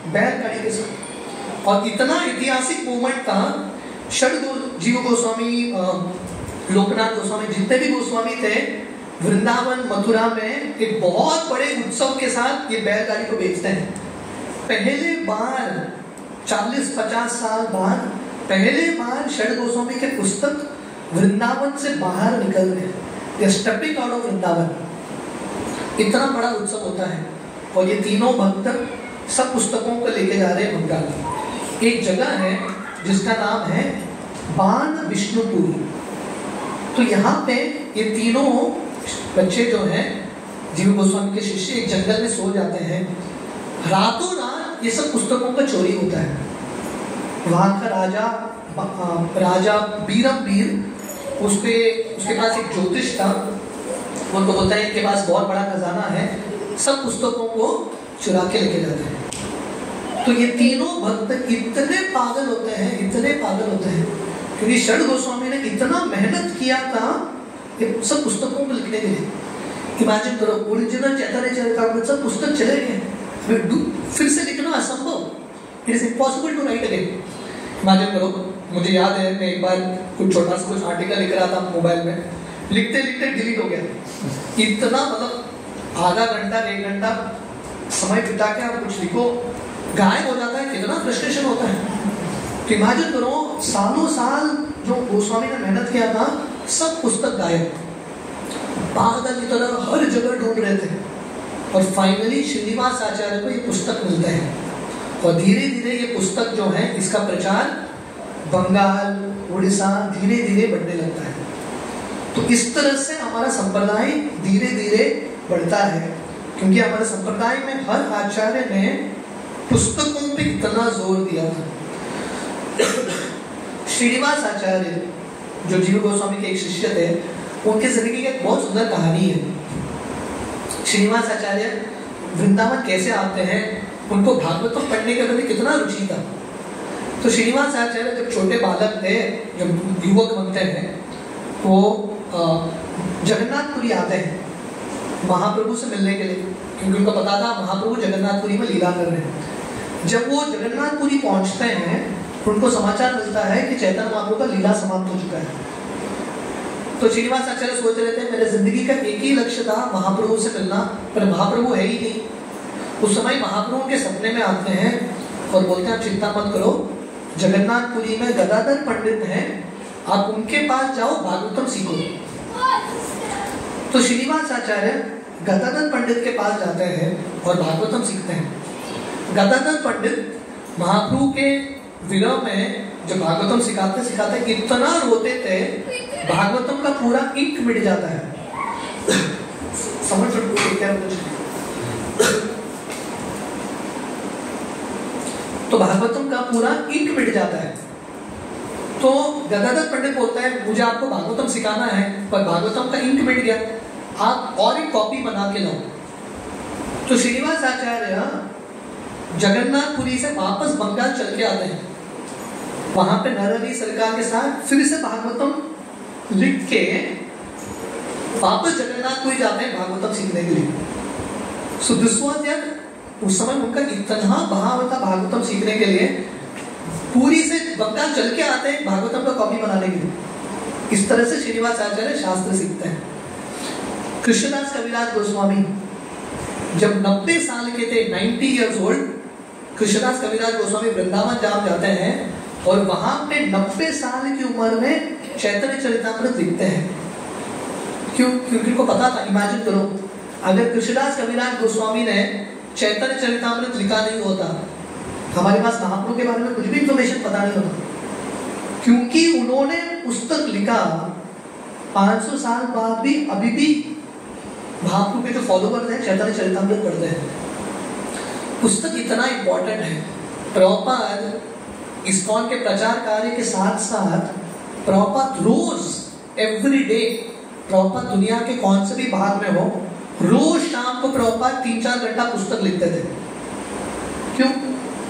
बैलगाड़ी के साथ। और इतना ऐतिहासिक मूवमेंट था। जीव गोस्वामी, लोकनाथ गोस्वामी, जितने भी गोस्वामी थे, वृंदावन मथुरा में एक बहुत बड़े उत्सव के साथ ये बैलगाड़ी को बेचते हैं। पहले बार 40-50 साल बाद पहले बार षड गोस्वामी के पुस्तक वृंदावन से बाहर निकल रहे, स्टेपिंग आउट ऑफ वृंदावन। इतना बड़ा उत्सव होता है और ये तीनों भक्त सब पुस्तकों को लेके जा रहे हैं बंगाल। एक जगह है जिसका नाम है बान विष्णुपुरी। तो यहाँ पे ये तीनों बच्चे जो हैं जीव गोस्वामी के शिष्य एक जंगल में सो जाते हैं। रातों रात ये सब पुस्तकों का चोरी होता है। वहाँ का राजा बीरम, उसके पास एक ज्योतिष था, उनको बोलता है इनके पास बहुत बड़ा खजाना है, सब पुस्तकों को चुरा के लेके जाते हैं। तो ये तीनों भक्त इतने पागल होते हैं क्योंकि षड गोस्वामी ने इतना मेहनत किया था ये सब पुस्तकों को लिखने के लिए। इमेजिन करो, ओरिजिनल चैतन्य चरितामृत सब पुस्तक चले गए, फिर से लिखना असंभव, it is impossible to write again. Imagine करो, मुझे याद है मैं एक बार कुछ छोटा सा कुछ आर्टिकल लिख रहा था मोबाइल में, लिखते लिखते डिलीट हो गया। इतना मतलब आधा घंटा 1 घंटा समय बिता के आप कुछ लिखो, गायब हो जाता है, कितना फ्रस्ट्रेशन होता है। तो इमेजिन करो सालों साल जो गोस्वामी ने मेहनत किया था, सब पुस्तक गायब, पागल की तरह हर जगह ढूंढ रहे थे, और फाइनली श्रीनिवास आचार्य को ये पुस्तक मिलता है, और धीरे धीरे ये पुस्तक जो है इसका प्रचार बंगाल, उड़ीसा धीरे धीरे बढ़ने लगता है। तो इस तरह से हमारा संप्रदाय धीरे धीरे बढ़ता है, क्योंकि हमारे संप्रदाय में हर आचार्य ने पुस्तकों पे इतना जोर दिया था। श्रीनिवास आचार्य जो जीव गोस्वामी के एक शिष्य थे, उनके जिंदगी की एक बहुत सुंदर कहानी है। श्रीनिवास आचार्य वृंदावन कैसे आते हैं, उनको भागवतम पढ़ने के प्रति कितना रुचि था। तो श्रीनिवास आचार्य जब छोटे बालक थे, जब युवक बनते हैं, वो जगन्नाथपुरी आते हैं महाप्रभु से मिलने के लिए, क्योंकि उनको पता था महाप्रभु जगन्नाथपुरी में लीला कर रहे हैं। जब वो जगन्नाथपुरी पहुंचते हैं, उनको समाचार मिलता है कि चैतन्य महाप्रभु का लीला समाप्त हो चुका है। तो श्रीनिवास आचार्य सोच रहे थे मेरे जिंदगी का एक ही लक्ष्य था महाप्रभु से मिलना, पर महाप्रभु है ही नहीं। उस समय महाप्रभु के सपने में आते हैं और बोलते हैं चिंता मत करो, जगन्नाथपुरी में गदाधर पंडित हैं, आप उनके पास जाओ, भागवतम सीखो। तो श्रीनिवास आचार्य गदाधर पंडित के पास जाते हैं और भागवतम सीखते हैं। गदाधर पंडित महाप्रभु के विरह में जब भागवतम सिखाते सिखाते इतना रोते थे, भागवतम का पूरा इंक मिट जाता है। समझ क्या तो भागवतम का पूरा इंक मिट जाता है। तो गदाधर पंडित बोलता है मुझे आपको भागवतम सिखाना है, पर भागवतम का इंक मिट गया, आप और एक कॉपी बना के लाओ। तो श्रीनिवास आचार्य जगन्नाथपुरी से वापस बंगाल चल के आते हैं, वहां पे नरहरि सरकार के साथ फिर से भागवतम लिख के वापस जगन्नाथपुरी जाते हैं भागवतम सीखने के लिए। सो दिस वाज यार, उस समय उनका इतना भाव था भागवतम सीखने के लिए, पूरी से बंगाल चल के आते हैं भागवतम का कॉपी बनाने के लिए। इस तरह से श्रीनिवास आचार्य शास्त्र सीखते हैं। कृष्णदास कविराज गोस्वामी जब 90 साल के थे, 90 इयर्स ओल्ड, कृष्णदास कविराज गोस्वामी वृंदावन धाम जाते हैं और वहां पे 90 साल की उम्र में चैतन्य चरितामृत लिखते हैं। क्यों? क्योंकि उनको पता था, इमेजिन करो अगर कृष्णदास कविराज गोस्वामी ने चैतन्य चरितामृत लिखा नहीं होता, हमारे पास महाप्रभु के बारे में कुछ भी इंफॉर्मेशन पता नहीं होता। क्योंकि उन्होंने पुस्तक लिखा, 500 साल बाद भी अभी भी महाप्रभु के जो फॉलोवर्स हैं चैतन्य चरितामृत पढ़ते हैं। पुस्तक इतना इंपॉर्टेंट है। प्रभुपाद इस्कॉन के प्रचार कार्य के साथ साथ प्रभुपाद रोज एवरी डे, प्रभुपाद दुनिया के कौन से भी भाग में हो, रोज शाम को प्रभुपाद 3-4 घंटा पुस्तक लिखते थे। क्यों?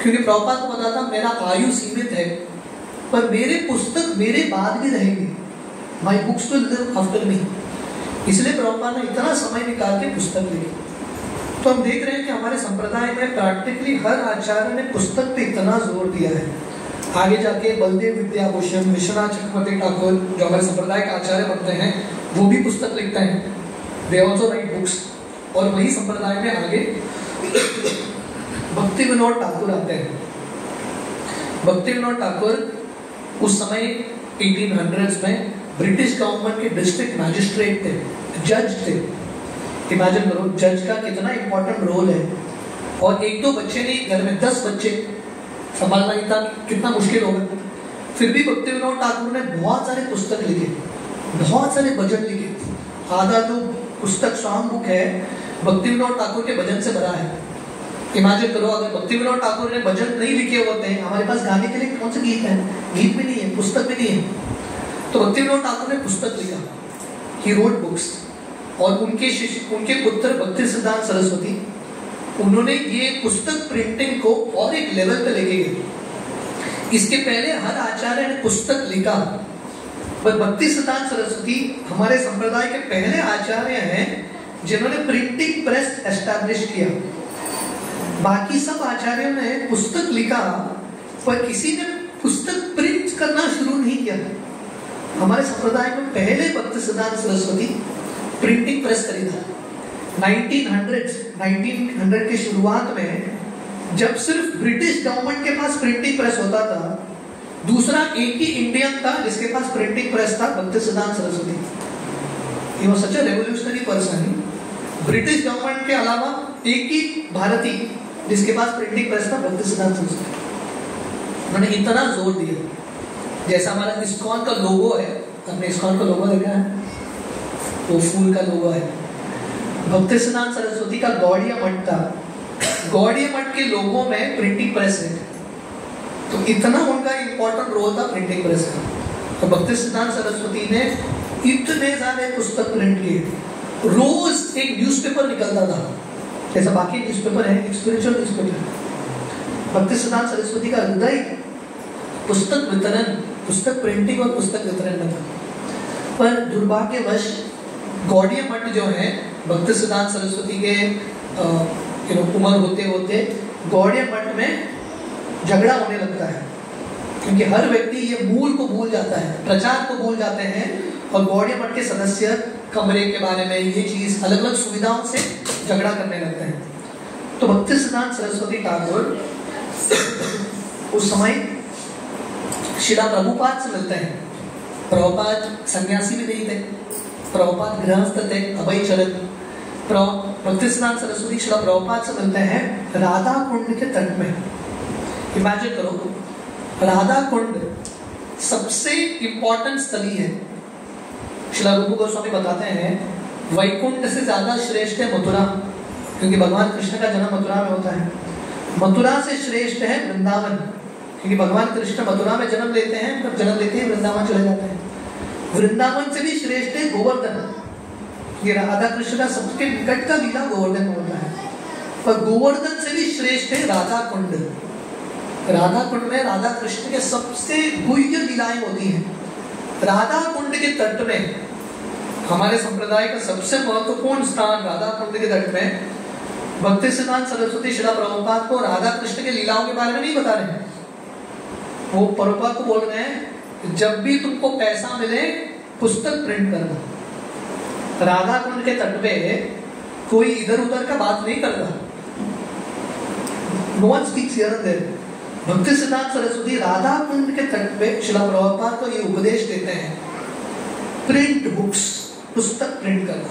क्योंकि प्रभुपाद को पता था मेरा आयु सीमित है, पर मेरे पुस्तक मेरे बाद भी रहेंगे, my books will live after me. इसलिए प्रभुपाद ने इतना समय निकाल के पुस्तक लिखी। तो हम देख रहे हैं कि हमारे संप्रदाय में प्रैक्टिकली हर आचार्य ने पुस्तक पे इतना जोर दिया है। आगे जाके बलदेव विद्याभूषण, विश्वनाथ चक्रवर्ती ठाकुर जो हमारे संप्रदाय के आचार्य बनते हैं, वो भी पुस्तक लिखते हैं, दे आल्सो राइट बुक्स। और वही संप्रदाय में आगे भक्ति विनोद ठाकुर आते हैं। भक्ति विनोद ठाकुर उस समय 1800s में ब्रिटिश गवर्नमेंट के डिस्ट्रिक्ट मैजिस्ट्रेट थे, जज थे। इमेजिन करो जज का कितना इंपॉर्टेंट रोल है। और 1-2 बच्चे नहीं, घर में 10 बच्चे संभालना इतना कितना मुश्किल होगा। फिर भी भक्ति विनोद ठाकुर ने बहुत सारे पुस्तक लिखे, बहुत सारे भजन लिखे। आधा जो पुस्तक सॉन्ग बुक है भक्ति विनोद ठाकुर के भजन से भरा है। इमेजिन करो अगर भक्ति विनोद ठाकुर ने भजन नहीं लिखे होते हैं, हमारे पास गाने के लिए कौन से गीत हैं? गीत भी नहीं है, पुस्तक भी नहीं है। तो भक्ति विनोद ठाकुर ने पुस्तक लिखा, ही रोट बुक्स। और उनके शिष्य, उनके पुत्र भक्ति सिद्धांत सरस्वती, उन्होंने ये पुस्तक प्रिंटिंग को और एक लेवल पे लेके गए। इसके पहले हर आचार्य ने पुस्तक लिखा, पर भक्ति सिद्धांत सरस्वती हमारे संप्रदाय के पहले आचार्य हैं जिन्होंने प्रिंटिंग प्रेस एस्टैब्लिश किया। बाकी सब आचार्यों ने पुस्तक लिखा, पर किसी ने पुस्तक प्रिंट करना शुरू नहीं किया। हमारे संप्रदाय में पहले भक्ति सिद्धांत सरस्वती प्रिंटिंग प्रेस खरीदा 1900 की शुरुआत में, जब सिर्फ ब्रिटिश गवर्नमेंट के पास प्रिंटिंग प्रेस होता था, दूसरा एक ही इंडियन था जिसके पास प्रिंटिंग प्रेस था, भक्ति सिद्धांत Saraswati. He was such a revolutionary person. British government के अलावा एक ही भारतीय जिसके पास प्रिंटिंग प्रेस था, भक्ति सिद्धांत सरस्वती। उन्होंने इतना जोर दिया, जैसा हमारा इस्कॉन का लोगो है, आपने इस्कॉन का लोगो देखा है, वो फूल का लोगो है। भक्ति सिद्धांत सरस्वती का गौड़िया मठ था, गौड़िया मठ के लोगों में प्रिंटिंग प्रेस है, तो इतना उनका इंपॉर्टेंट रोल था प्रिंटिंग प्रेस का। तो भक्ति सिद्धांत सरस्वती ने इतने सारे पुस्तक प्रिंट किए, रोज एक न्यूज़पेपर निकलता था, जैसा बाकी न्यूज़पेपर है, एक स्पिरिचुअल न्यूज़पेपर। भक्ति सिद्धांत सरस्वती का हृदय पुस्तक वितरण, पुस्तक प्रिंटिंग और पुस्तक वितरण में था। पर दुर्भाग्यवश गौड़िया मठ जो है, भक्ति सिद्धांत सरस्वती के उम्र होते होते गौड़िया मठ में झगड़ा होने लगता है, क्योंकि हर व्यक्ति ये मूल को भूल जाता है, प्रचार को भूल जाते हैं, और गौड़िया मठ के सदस्य कमरे के बारे में, ये चीज, अलग अलग सुविधाओं से झगड़ा करने लगते हैं। तो भक्ति सिद्धांत सरस्वती ठाकुर उस समय शिला प्रभुपाद से मिलते हैं। प्रभुपाद सन्यासी भी नहीं थे, प्रभुपाद गृहस्थ थे, अभय चरण। भक्ति सिद्धांत सरस्वती शिला प्रभुपाद से मिलते हैं राधा कुंड के तट में। इमेजिन करो, राधा कुंड सबसे इंपॉर्टेंट स्थली है। शिला रूप गोस्वामी बताते हैं वैकुंठ से ज्यादा श्रेष्ठ है मथुरा, क्योंकि भगवान कृष्ण का जन्म मथुरा में होता है। मथुरा से श्रेष्ठ है वृंदावन, क्योंकि भगवान कृष्ण मथुरा में जन्म लेते हैं, तब जन्म लेते हैं वृंदावन चले जाते हैं। वृंदावन से भी श्रेष्ठ है गोवर्धन, ये राधा कृष्ण का सबके निकट का लीला गोवर्धन होता है। और गोवर्धन से भी श्रेष्ठ है राधा कुंड। राधा कुंड में राधा कृष्ण के सबसे गुह्य लीलाएं होती हैं। राधा कुंड के तट में हमारे संप्रदाय का सबसे महत्वपूर्ण स्थान राधा कुंड के तट में भक्ति सिद्धांत सरस्वती शिला प्रभुपाद को राधा कृष्ण के लीलाओं के बारे में नहीं बता रहे हैं। वो प्रभुपाद को बोल रहे हैं, जब भी तुमको पैसा मिले पुस्तक प्रिंट करना। राधा कुंड के तट पे कोई इधर उधर का बात नहीं करता। No one speaks here and there. भक्ति सिद्धांत सरस्वती राधा कुंड के तट पे शिला प्रभुपाद को ये उपदेश देते हैं, प्रिंट बुक्स, पुस्तक प्रिंट करना।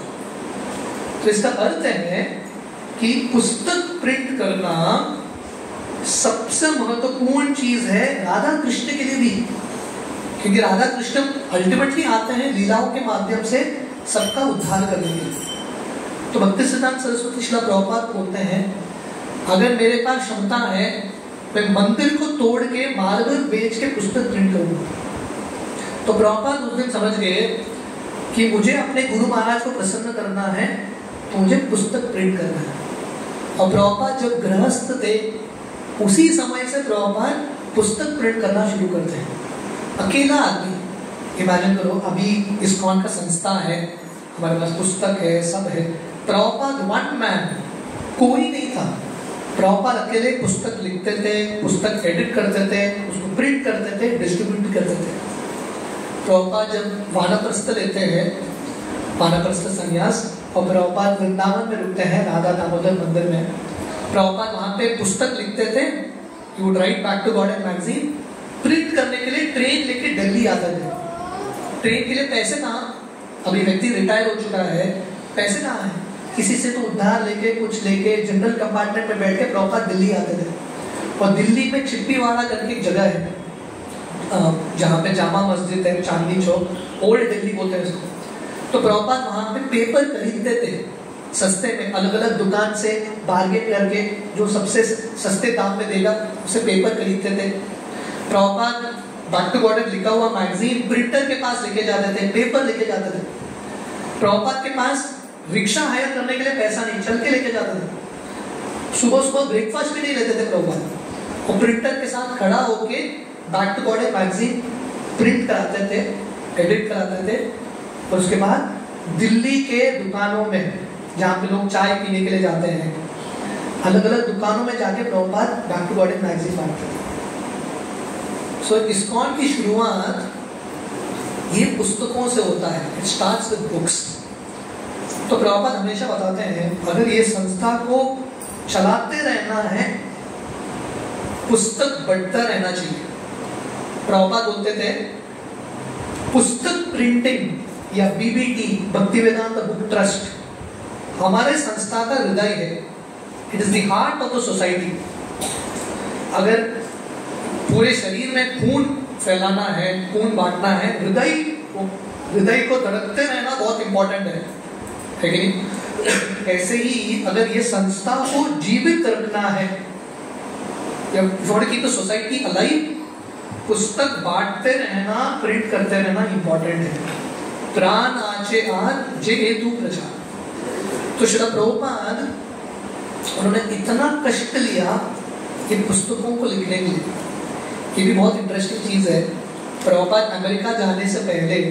तो इसका अर्थ है कि पुस्तक प्रिंट करना सबसे महत्वपूर्ण चीज है राधा कृष्ण के लिए भी, क्योंकि राधा कृष्ण अल्टीमेटली आते हैं लीलाओं के माध्यम से सबका उद्धार करने के लिए। तो भक्ति सिद्धांत सरस्वती शिला प्रभुपाद बोलते हैं, अगर मेरे पास क्षमता है मैं मंदिर को तोड़ के मार्बल बेच के पुस्तक प्रिंट करूंगा। तो प्रभुपाद उस दिन समझ गए कि मुझे अपने गुरु महाराज को प्रसन्न करना है, तो मुझे पुस्तक प्रिंट करना है। और प्रभुपाद जब गृहस्थ थे उसी समय से प्रभुपाद पुस्तक प्रिंट करना शुरू करते हैं। अकेला आदमी, इमेजिन करो, अभी इस्कॉन का संस्था है, हमारे पास पुस्तक है, सब है। प्रभुपाद वन मैन, कोई नहीं था। प्रभुपाद अकेले पुस्तक लिखते थे, पुस्तक एडिट करते थे, उसको प्रिंट करते थे, डिस्ट्रीब्यूट करते थे। प्रभुपाद जब वानप्रस्थ लेते हैं, वानप्रस्थ संन्यास, और प्रभुपाद वृंदावन में रुकते हैं राधा दामोदर मंदिर में। प्रभुपाद वहां पे पुस्तक लिखते थे, he would write back to God and magazine. Print करने के लिए ट्रेन लेके दिल्ली आते थे। ट्रेन के लिए पैसे कहाँ, अभी व्यक्ति रिटायर हो चुका है, पैसे कहाँ है, किसी से तो उधार लेके कुछ लेके जनरल कंपार्टमेंट में बैठ के प्रभुपाद दिल्ली आते थे। और दिल्ली में चिप्पीवाड़ा करके एक जगह है, जहाँ पे जामा मस्जिद है, चांदनी चौक, ओल्ड दिल्ली बोलते हैं उसको। तो प्रभुपाद वहां पे पेपर खरीदते थे सस्ते में, अलग अलग दुकान से बार्गेन करके जो सबसे सस्ते दाम में देगा उसे पेपर खरीदते थे। प्रभुपाद बैक टू गॉड लिखा हुआ मैगजीन प्रिंटर के पास लेके जाते थे, पेपर लेके जाते थे। प्रभुपाद के पास रिक्शा हायर करने के लिए पैसा नहीं, चल के लेके जाते थे। सुबह सुबह ब्रेकफास्ट भी नहीं लेते थे प्रभुपाद, और प्रिंटर के साथ खड़ा होके back to God magazine print कराते थे, एडिट कराते थे। और उसके बाद दिल्ली के दुकानों में जहाँ पे लोग चाय पीने के लिए जाते हैं, अलग अलग दुकानों में जाके Prabhupada back to God magazine बांटते थे। सो इस्कॉन की शुरुआत ये पुस्तकों से होता है। It starts with books. तो प्रभुपाद हमेशा बताते हैं अगर ये संस्था को चलाते रहना है, पुस्तक बढ़ता रहना चाहिए। प्रभुपाद बोलते थे पुस्तक प्रिंटिंग या बीबीटी, भक्ति वेदांत बुक ट्रस्ट, हमारे संस्था का हृदय है। It is the heart of the society. अगर पूरे शरीर में खून फैलाना है, खून बांटना है, हृदय को धड़कते रहना बहुत इंपॉर्टेंट है कि नहीं? ऐसे ही अगर ये संस्था को जीवित रखना है, कीप द सोसाइटी अलाइव, पुस्तक बांटते रहना, प्रिंट करते रहना इंपॉर्टेंट है। प्राण आचे आर जे हेतु प्रचार। तो श्री प्रभुपाद उन्होंने इतना कष्ट लिया कि पुस्तकों को लिखने के लिए। ये भी बहुत इंटरेस्टिंग चीज है। प्रभुपाद अमेरिका जाने से पहले,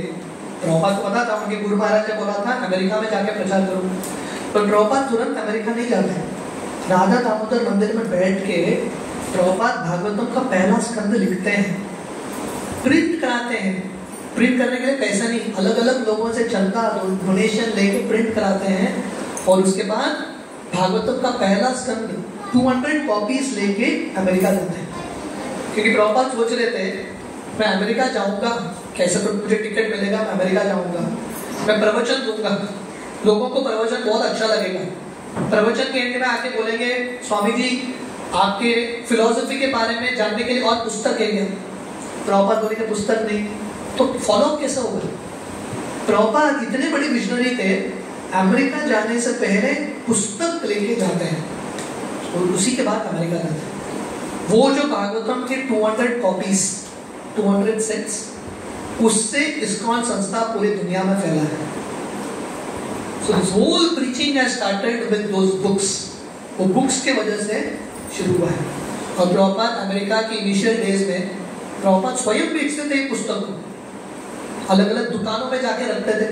प्रभुपाद को पता था, उनके गुरु महाराज ने बोला था अमेरिका में जाके प्रचार करो, पर प्रभुपाद तुरंत अमेरिका नहीं जाते। राधा दामोदर मंदिर में बैठ के प्रभुपाद भागवतम का पहला स्कंद लिखते हैं, प्रिंट कराते हैं। प्रिंट करने के लिए पैसा नहीं, अलग अलग लोगों से चंदा डोनेशन लेके प्रिंट कराते हैं, और उसके बाद भागवतम का पहला स्कंद 200 कॉपीज लेके अमेरिका जाते हैं। क्योंकि प्रभुपाद सोच रहे थे मैं अमेरिका जाऊंगा, कैसे तो मुझे टिकट मिलेगा, मैं अमेरिका जाऊंगा, मैं प्रवचन दूंगा, लोगों को प्रवचन बहुत अच्छा लगेगा। प्रवचन के एंड में आके बोलेंगे स्वामी जी आपके फिलोसफी के बारे में जानने के लिए और पुस्तक है क्या? प्रभुपाद बोलेंगे पुस्तक नहीं, तो फॉलो कैसे होगा? प्रभुपाद इतने बड़े विजनरी थे, अमेरिका जाने से पहले पुस्तक लेके जाते हैं और उसी के बाद अमेरिका जाते हैं। वो जो भागवतम के 200 कॉपीज, 200 सेट्स, उससे इस्कॉन संस्था पूरी दुनिया में फैला है। So this whole preaching has started with those books. वो बुक्स के वजह से शुरू हुआ है। और प्रभुपाद अमेरिका की इनिशियल डेज में प्रभुपाद स्वयं बेचते थे पुस्तक को, अलग अलग दुकानों में जाके रखते थे।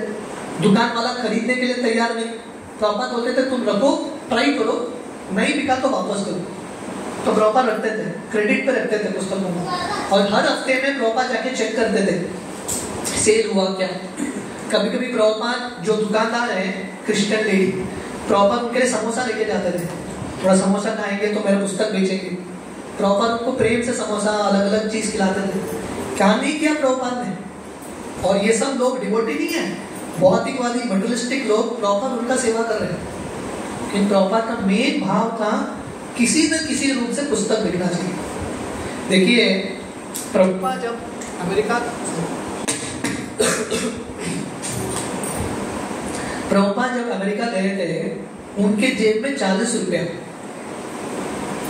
दुकान वाला खरीदने के लिए तैयार नहीं, प्रभुपाद बोलते थे तुम रखो, ट्राई करो, नहीं बिका तो वापस करो। तो प्रभुपाद रखते थे, क्रेडिट पे रखते थे पुस्तकों को, और हर हफ्ते में प्रभुपाद जाके चेक करते थे सेल हुआ क्या। कभी कभी प्रभुपाद जो दुकानदार है क्रिश्चियन लेडी, प्रभुपाद उनके लिए समोसा लेके जाते थे, थोड़ा समोसा खाएंगे तो मेरा पुस्तक बेचेंगे। प्रभुपाद उनको प्रेम से समोसा अलग अलग चीज खिलाते थे। क्या नहीं किया प्रभुपाद ने? और ये सब लोग डिवोटी नहीं है, भौतिकवादी मटेरियलिस्टिक लोग, प्रभुपाद उनका सेवा कर रहे हैं। लेकिन प्रभुपाद का मेन भाव था किसी न किसी रूप से पुस्तक लिखना चाहिए। देखिए प्रभुपाद जब अमेरिका गए थे, उनके जेब में 40 रुपया,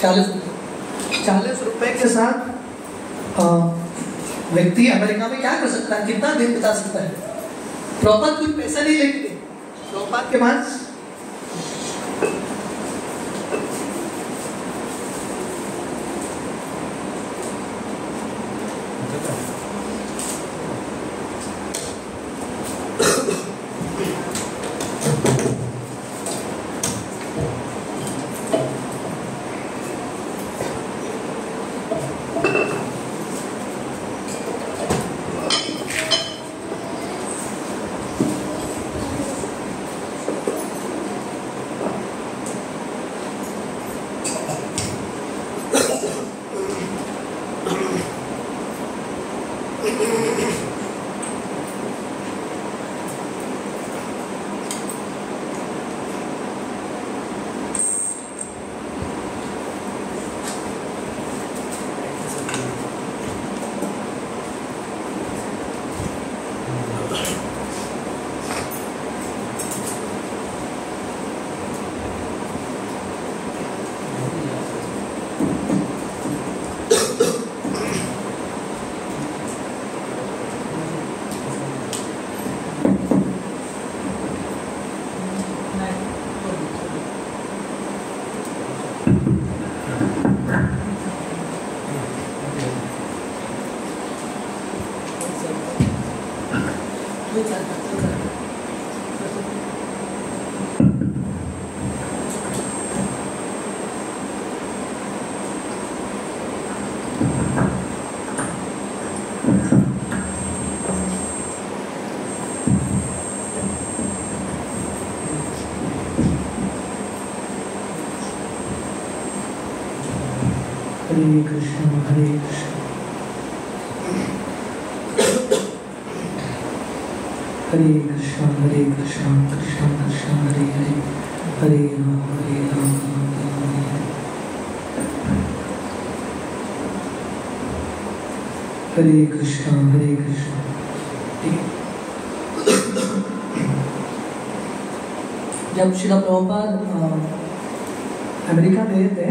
40 रुपए के साथ व्यक्ति अमेरिका में क्या कर सकता है, कितना दिन बिता सकता है? प्रभुपाद कुछ पैसा नहीं लेंगे। प्रभुपाद के पास हरे कृष्ण हरे कृष्ण हरे कृष्ण कृष्ण कृष्ण हरे हरे हरे राम राम राम हरे हरे कृष्ण हरे कृष्ण। ठीक है, जब श्रील प्रभुपाद अमेरिका गए थे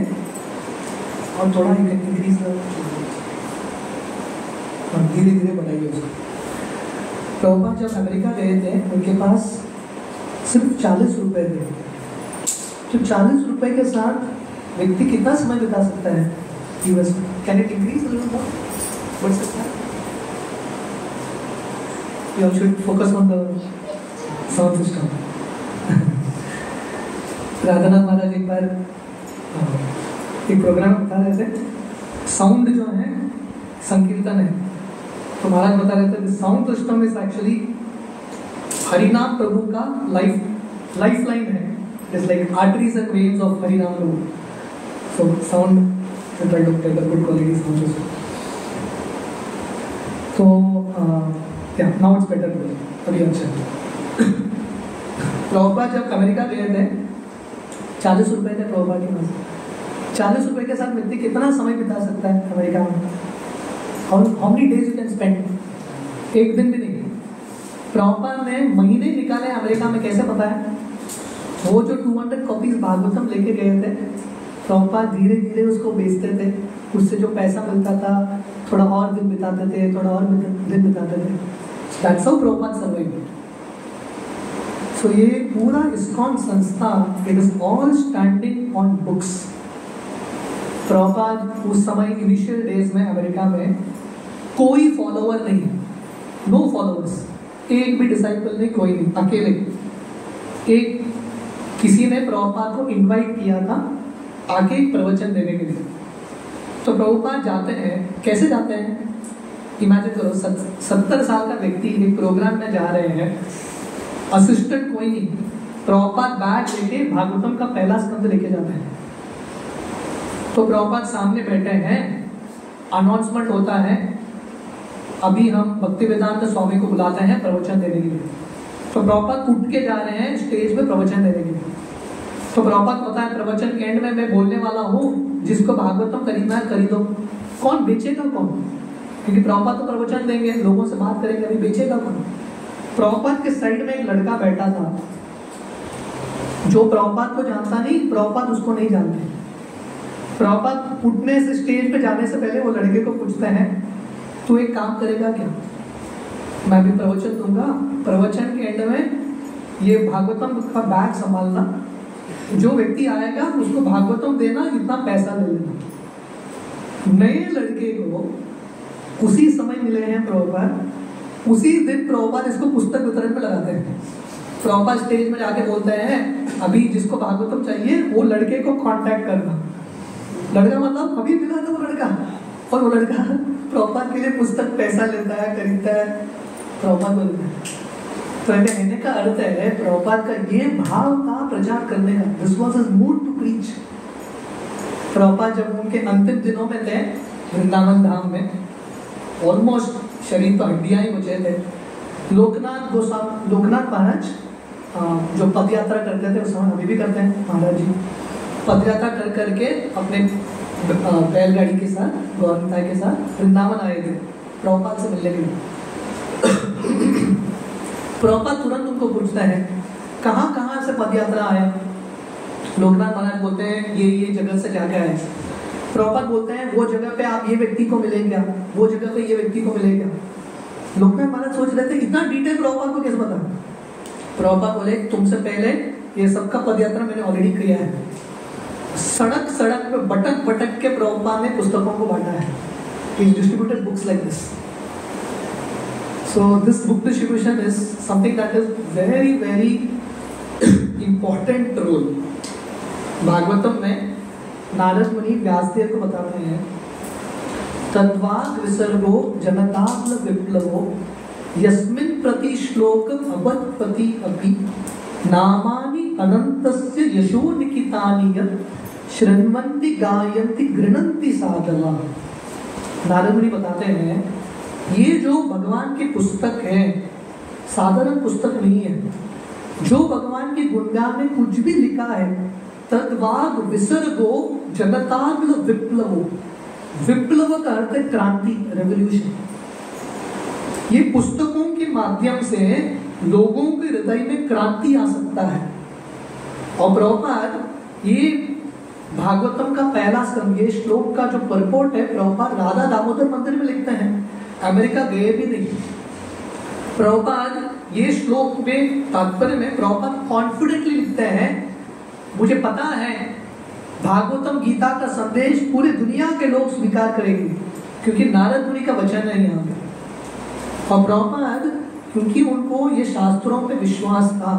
और थोड़ा इंक्रीज धीरे धीरे बढ़ाइए उसको। प्रभुपाद जब अमेरिका गए थे उनके पास सिर्फ 40 रुपए थे। तो 40 रुपए के साथ व्यक्ति कितना समय बिता सकता है यूएस में? कैन इट इंक्रीज बढ़ सकता है? You should focus on the sound system. Radhanath महाराज एक बार एक प्रोग्राम बता रहे थे, साउंड जो है संकीर्तन है, तो महाराज बता रहे थे साउंड सिस्टम इज एक्चुअली हरिनाम प्रभु का लाइफ लाइन है, it's like arteries and veins of हरिनाम प्रभु। So sound try to get a good quality sound system. तो या नाउ इट्स बेटर, अभी अच्छा। प्रभुपाद जब अमेरिका गए थे 40 रुपए थे प्रभुपाद के पास। 40 रुपए के साथ व्यक्ति कितना समय बिता सकता है अमेरिका में? How many days you can spend? एक दिन भी नहीं। प्रभुपाद ने महीने निकाले अमेरिका में, कैसे पता है? वो जो 200 कॉपीज भागवतम लेके गए थे, प्रभुपाद धीरे धीरे उसको बेचते थे, उससे जो पैसा मिलता था थोड़ा और दिन बिताते थे, थोड़ा और दिन बिताते थे। That's how Prabhupada survived. So ये पूरा ISKCON संस्था, it is all standing on books. Prabhupada उस समय इनिशियल डेज में अमेरिका में कोई फॉलोअर नहीं, नो फॉलोअर्स, एक भी डिसाइपल नहीं, कोई नहीं, अकेले। एक किसी ने प्रभुपाद को इनवाइट किया था आके प्रवचन देने के लिए। तो प्रभुपाद जाते हैं, कैसे जाते हैं? इमेजिन करो, 70 साल का व्यक्ति एक प्रोग्राम में जा रहे हैं, असिस्टेंट कोई नहीं, प्रभुपाद बैग लेके भागवतम का पहला स्कंद लेके जाते हैं। तो प्रभुपाद सामने बैठे हैं, अनाउंसमेंट होता है, अभी हम भक्तिवेदांत स्वामी को बुलाते हैं प्रवचन देने के लिए। तो प्रभुपाद उठ के जा रहे हैं स्टेज पे प्रवचन देने के लिए। तो प्रभुपाद पता है प्रवचन के एंड में मैं बोलने वाला हूँ, जिसको भागवतम खरीदना है खरीदो। कौन बेचेगा? कौन? क्योंकि प्रभुपाद तो प्रवचन देंगे, लोगों से बात करेंगे, अभी बेचेगा कौन? प्रभुपाद के साइड में एक लड़का बैठा था जो प्रभुपाद को जानता नहीं, प्रभुपाद उसको नहीं जानते। प्रभुपाद उठने से, स्टेज पे जाने से पहले वो लड़के को पूछते हैं, तू एक काम करेगा क्या? मैं भी प्रवचन दूंगा, प्रवचन के एंड में ये भागवतम का बैग संभालना, जो व्यक्ति आएगा उसको भागवतम देना, इतना पैसा ले लेना। नए लड़के को उसी समय मिले हैं प्रभुपाद, उसी दिन प्रभुपाद इसको पुस्तक वितरण में लगाते हैं। प्रभुपाद स्टेज में जाके बोलते हैं, अभी जिसको भागवतम चाहिए वो लड़के को कांटेक्ट करना। लड़का मतलब अभी मिला था वो लड़का, और वो लड़का प्रभुपाद के लिए पुस्तक पैसा लेता है, खरीदता है। प्रभुपाद बोलते हैं, तो कहने का अर्थ है प्रभुपाद का ये भाव था प्रचार करने का। This was his mood to preach. Prabhupada जब उनके अंतिम दिनों में थे वृंदावन धाम में, ऑलमोस्ट शरीर पर हड्डियां ही बचे थे। लोकनाथ महाराज जो पद यात्रा करते थे, उस समय अभी भी करते हैं महाराज जी, पद यात्रा कर करके अपने बैलगाड़ी के साथ, गौरताई के साथ वृंदावन आए थे प्रभुपाद से मिलने के लिए। प्रभुपाद तुरंत उनको पूछता है, कहाँ कहाँ से पद यात्रा आया? लोकनाथ महाराज बोलते हैं ये जगह से जाके आए। प्रभुपाद बोलते हैं वो जगह पे आप ये व्यक्ति को मिले क्या? वो जगह पे ये व्यक्ति को मिले क्या? लोकनाथ महाराज सोच रहे थे इतना डिटेल प्रभुपाद को कैसे पता? प्रभुपाद बोले, तुमसे पहले ये सबका पद यात्रा मैंने ऑलरेडी किया है। सड़क सड़क पे भटक भटक के प्रभुपाद ने पुस्तकों को बांटा है। He distributed books like this. So this book distribution is something that is very very important role. Bhagavatam में नारद मुनि व्यासदेव को बताते हैं, तद्वाग विसर्गो जनताग्ल विप्लवो यस्मिन् प्रति श्लोक अवत्पति अपि नामानि अनन्तस्य यशो निकितानि यत् शृण्वन्ति गायन्ति गृह्णन्ति साधवा। नारद मुनि बताते हैं ये जो भगवान की पुस्तक है साधारण पुस्तक नहीं है। जो भगवान के गुणगान में कुछ भी लिखा है तद्वाग विसर्गो जगताग्ल विप्लवो। विप्लव का अर्थ है क्रांति, रेवोल्यूशन। ये पुस्तकों के माध्यम से लोगों के हृदय में क्रांति आ सकता है। और प्रभुपाद ये भागवतम का पहला स्कंद, ये श्लोक का जो परपोर्ट है प्रभुपाद राधा दामोदर मंदिर में लिखते हैं, अमेरिका गए भी नहीं। प्रभुपाद ये श्लोक में तात्पर्य में प्रभुपाद कॉन्फिडेंटली लिखते हैं, मुझे पता है भागवतम गीता का संदेश पूरी दुनिया के लोग स्वीकार करेंगे क्योंकि नारद मुनि का वचन है यहाँ पे। और प्रभुपाद क्योंकि उनको ये शास्त्रों पे विश्वास था,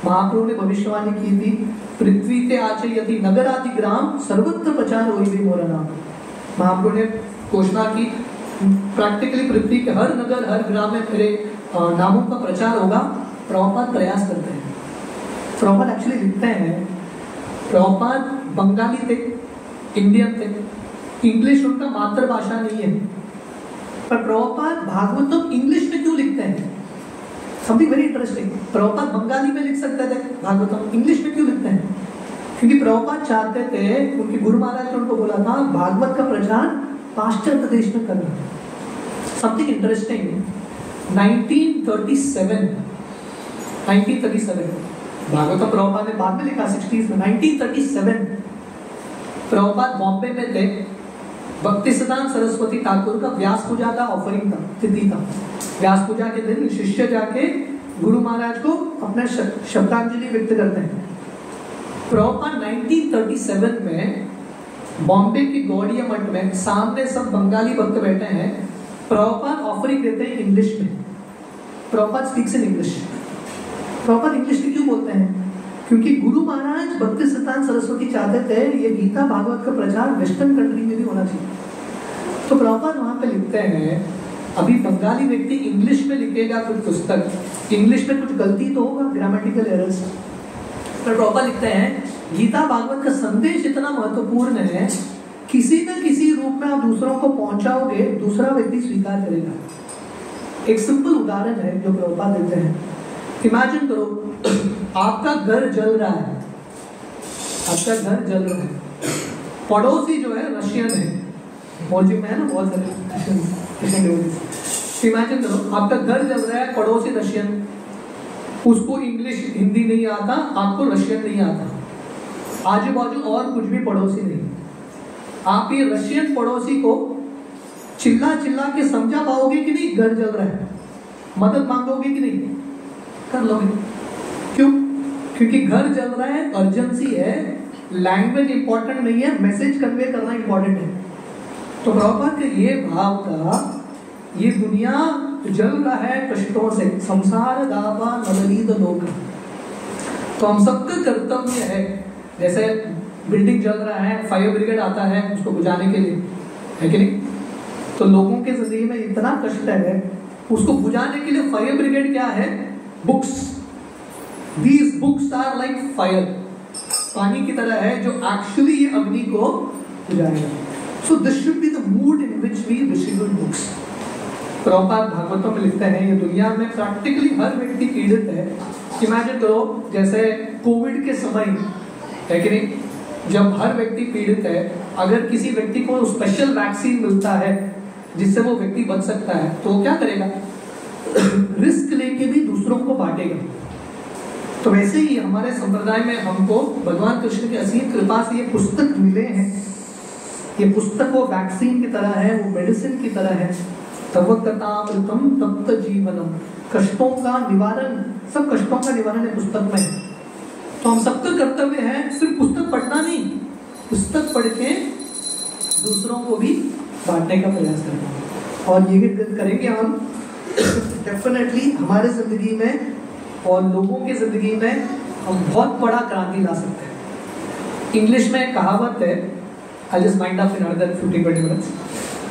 महाप्रभु ने भविष्यवाणी की थी, पृथ्वी ते आचे यदि नगर आदि ग्राम सर्वत्र प्रचार होई भी मोरा नाम। महाप्रभु ने घोषणा की प्रैक्टिकली पृथ्वी के हर नगर हर ग्राम में मेरे नामों का प्रचार होगा। प्रभुपाद प्रयास करते हैं। प्रभुपाद एक्चुअली लिखते हैं, प्रभुपाद बंगाली थे, इंडियन थे, इंग्लिश उनका मातृभाषा नहीं है, पर प्रभुपाद भागवतम इंग्लिश में क्यों लिखते हैं? Something very interesting. Prabhupada Bengali में लिख सकते थे, भागवतम इंग्लिश में क्यों लिखते हैं? क्योंकि प्रभुपाद चाहते थे, उनके गुरु महाराज ने उनको बोला था भागवत का प्रचार पाश्चात्य देश में करना। समथिंग इंटरेस्टिंग, 1937 भागवतम प्रभुपाद ने बाद में लिखा 60s में। 1937 प्रभुपाद बॉम्बे में थे। भक्तिसिद्धांत सरस्वती ठाकुर का व्यास पूजा का ऑफरिंग था, तिथि था। व्यास पूजा के दिन शिष्य जाके गुरु महाराज को अपना श्रद्धांजलि व्यक्त करते हैं। प्रभुपाद 1937 में बॉम्बे की गौड़िया मठ में सामने सब बंगाली भक्त बैठे हैं। प्रभुपाद ऑफरिंग देते हैं इंग्लिश में। Prabhupada speaks in English. Prabhupada English में क्यों बोलते हैं? क्योंकि गुरु महाराज भक्तिसिद्धांत सरस्वती चाहते थे ये गीता भागवत का प्रचार वेस्टर्न कंट्री में भी होना चाहिए। तो प्रभुपाद वहां पे लिखते हैं, अभी बंगाली व्यक्ति इंग्लिश में लिखेगा कुछ पुस्तक, इंग्लिश में कुछ गलती तो होगा, ग्रामेटिकल एरर्स, पर प्रभुपाद लिखते हैं गीता भागवत का संदेश इतना महत्वपूर्ण है, किसी न किसी रूप में आप दूसरों को पहुंचाओगे, दूसरा व्यक्ति स्वीकार करेगा। एक सिंपल उदाहरण है जो प्रभुपाद देते हैं। इमेजिन करो आपका घर जल रहा है, आपका घर जल रहा है, पड़ोसी जो है रशियन है, मौजी में है ना बहुत सारे इमेजिन करो आपका घर जल रहा है, पड़ोसी रशियन, उसको इंग्लिश हिंदी नहीं आता, आपको रशियन नहीं आता, आजू बाजू और कुछ भी पड़ोसी नहीं। आप ये रशियन पड़ोसी को चिल्ला चिल्ला के समझा पाओगे कि नहीं घर जल रहा है? मदद मांगोगे कि नहीं? कर लोगे। क्यों? क्योंकि घर जल रहा है, अर्जेंसी है, लैंग्वेज इंपॉर्टेंट नहीं है, मैसेज कन्वे करना इंपॉर्टेंट है। तो प्रभुपाद के ये भाव का, ये दुनिया जल रहा है कष्टों से, संसार दावा नवनीत लोक, तो हम सबका कर्तव्य है, जैसे बिल्डिंग जल रहा है, फायर ब्रिगेड आता है उसको बुझाने के लिए, है कि नहीं? तो लोगों के जिंदगी में इतना कष्ट है, उसको बुझाने के लिए फायर ब्रिगेड क्या है? Books. These books are like fire, पानी की तरह है जो एक्चुअली ये अग्नि को बुझाएगा। So this should be the mood in which we distribute books. Prabhupada भागवतों में लिखते हैं ये दुनिया में प्रैक्टिकली हर व्यक्ति पीड़ित है। इमेजिन करो जैसे कोविड के समय है कि नहीं, जब हर व्यक्ति पीड़ित है, अगर किसी व्यक्ति को स्पेशल वैक्सीन मिलता है जिससे वो व्यक्ति बच सकता है तो वो क्या करेगा? रिस्क लेके भी दूसरों को बांटेगा। तो वैसे ही हमारे संप्रदाय में हमको भगवान कृष्ण की असीम कृपा से ये पुस्तक मिले हैं। ये पुस्तक वो वैक्सीन की तरह है, वो मेडिसिन की तरह है। तव कथामृतम तप्त जीवनम, कष्टों का निवारण, सब कष्टों का निवारण है पुस्तक में। तो हम सबका कर्तव्य है सिर्फ पुस्तक पढ़ना नहीं, पुस्तक पढ़ के दूसरों को भी बांटने का प्रयास करना। और ये करेंगे हम डेफिनेटली हमारे जिंदगी में और लोगों की जिंदगी में हम बहुत बड़ा क्रांति ला सकते हैं। इंग्लिश में एक कहावत है, I just mind up in another 15-20 minutes,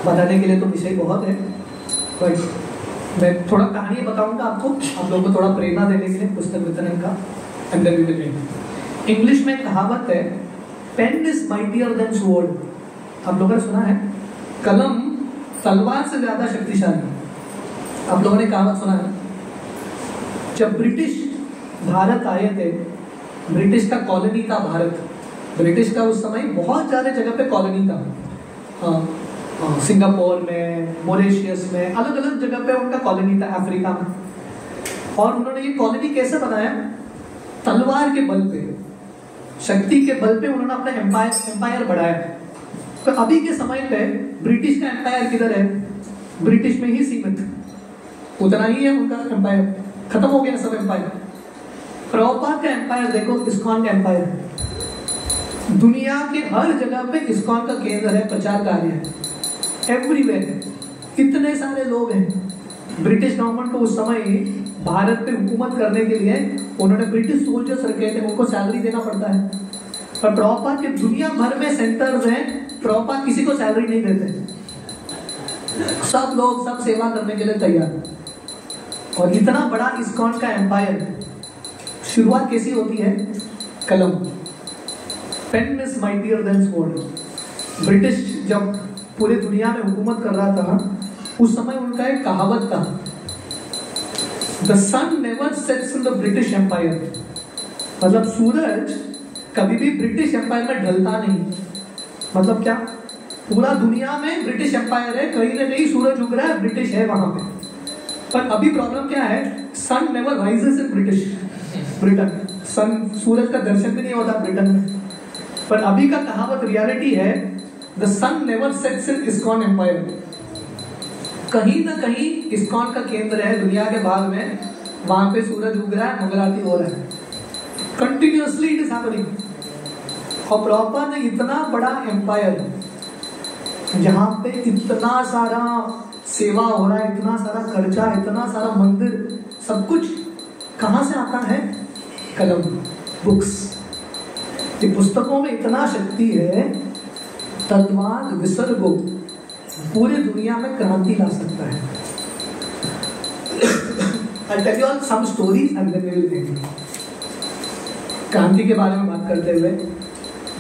बताने के लिए तो विषय बहुत है, बट मैं थोड़ा कहानी बताऊंगा आपको, आप लोगों को थोड़ा प्रेरणा देने के लिए पुस्तक वितरण का, अंदर भी मिलेगा। इंग्लिश में कहावत है, pen is mightier than sword. आप लोगों ने सुना है कलम तलवार से ज्यादा शक्तिशाली। आप लोगों ने कहावत सुना है, जब ब्रिटिश भारत आए थे, ब्रिटिश का कॉलोनी था भारत। ब्रिटिश का उस समय बहुत सारे जगह पे कॉलोनी था। सिंगापुर में, मॉरिशस में, अलग अलग जगह पे उनका कॉलोनी था अफ्रीका में। और उन्होंने ये कॉलोनी कैसे बनाया? तलवार के बल पे, शक्ति के बल पे उन्होंने अपना एम्पायर बढ़ाया। तो अभी के समय पे ब्रिटिश का एम्पायर किधर है? ब्रिटिश में ही सीमित, उतना ही है उनका एम्पायर, खत्म हो गया सब एम्पायर। प्रभुपाद का एम्पायर देखो, इस्कॉन का एम्पायर, दुनिया के हर जगह पे इस्कॉन का केंद्र है, प्रचार कार्य है एवरीवेयर। इतने सारे लोग हैं। ब्रिटिश गवर्नमेंट को उस समय भारत पे हुकूमत करने के लिए उन्होंने ब्रिटिश सोल्जर्स रखे थे, उनको सैलरी देना पड़ता है। पर प्रभुपाद के दुनिया भर में सेंटर्स हैं, प्रभुपाद किसी को सैलरी नहीं देते। सब लोग सब सेवा करने के लिए तैयार। और इतना बड़ा इस्कॉन का एम्पायर, शुरुआत कैसी होती है? कलम। Pen is mightier than sword. British जब पूरे दुनिया में हुकूमत कर रहा था, उस समय उनका एक कहावत था, the sun never sets in the British empire. मतलब सूरज कभी भी ब्रिटिश एम्पायर में ढलता नहीं। मतलब क्या? पूरा दुनिया में ब्रिटिश एम्पायर है, कहीं ना कहीं सूरज उग रहा है, ब्रिटिश है वहां पे। पर अभी प्रॉब्लम क्या है? Sun never rises in Britain. Sun, सूरज का दर्शन भी नहीं होता ब्रिटेन में। पर अभी का कहावत रियलिटी है, the sun never sets in ISKCON empire. कहीं ना कहीं इस्कॉन का केंद्र है दुनिया के भाग में, वहां पे सूरज उग रहा है, मंगलारती हो रहा है, कंटिन्यूअसली इट इज हैपनिंग। और प्रॉपर ने इतना बड़ा एम्पायर, जहां पे इतना सारा सेवा हो रहा है, इतना सारा खर्चा, इतना सारा मंदिर, सब कुछ कहां से आता है? कलम, बुक्स। ये पुस्तकों में इतना शक्ति है, तत्वाद विसर्गो पूरे दुनिया में क्रांति ला सकता है। I'll tell you all some stories and then we will end. क्रांति के बारे में बात करते हुए,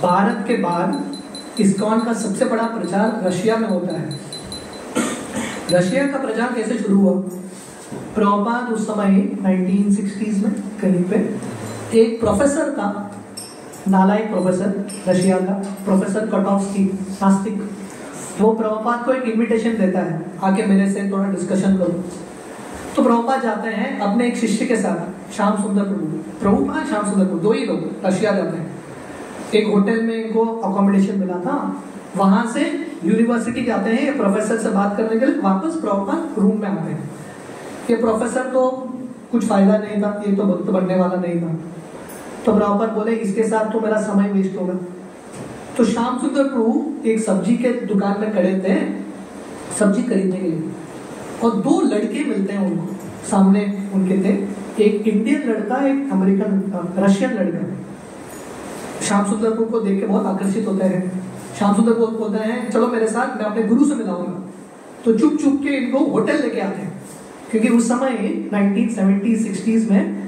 भारत के बाद इस्कॉन का सबसे बड़ा प्रचार रशिया में होता है। रशिया का प्रचार कैसे शुरू हुआ? प्रभुपाद उस समय 1960s में कहीं पे एक प्रोफेसर था, नालायक प्रोफेसर, रशिया का प्रोफेसर कटॉफ्स्की, नास्तिक। वो प्रभुपाद को एक इनविटेशन देता है, आके मेरे से थोड़ा डिस्कशन करो। तो प्रभुपाद जाते हैं अपने एक शिष्य के साथ, श्याम सुंदर प्रभुपाद श्याम सुंदर प्रभु, दो ही लोग रशिया जाते हैं। एक होटल में इनको अकोमोडेशन मिला था, वहां से यूनिवर्सिटी जाते हैं ये प्रोफेसर से बात करने के लिए, वापस प्रभुपाद रूम में आते हैं। ये प्रोफेसर को कुछ फायदा नहीं था, ये तो भक्त बनने वाला नहीं था। तो प्रभुपाद बोले इसके साथ तो मेरा समय वेस्ट होगा। तो श्याम सुंदर प्रभु एक सब्जी के दुकान में खड़े थे सब्जी खरीदने के लिए, और दो लड़के मिलते हैं उनको, सामने उनके थे, एक इंडियन लड़का, एक अमेरिकन रशियन लड़का। श्याम सुंदर प्रभु को देख के बहुत आकर्षित होते हैं। श्याम सुंदर प्रभु बोलते हैं चलो मेरे साथ, मैं अपने गुरु से मिलाऊंगा। तो चुप चुप के इनको होटल लेके आते हैं, क्योंकि उस समय 1970s-60s में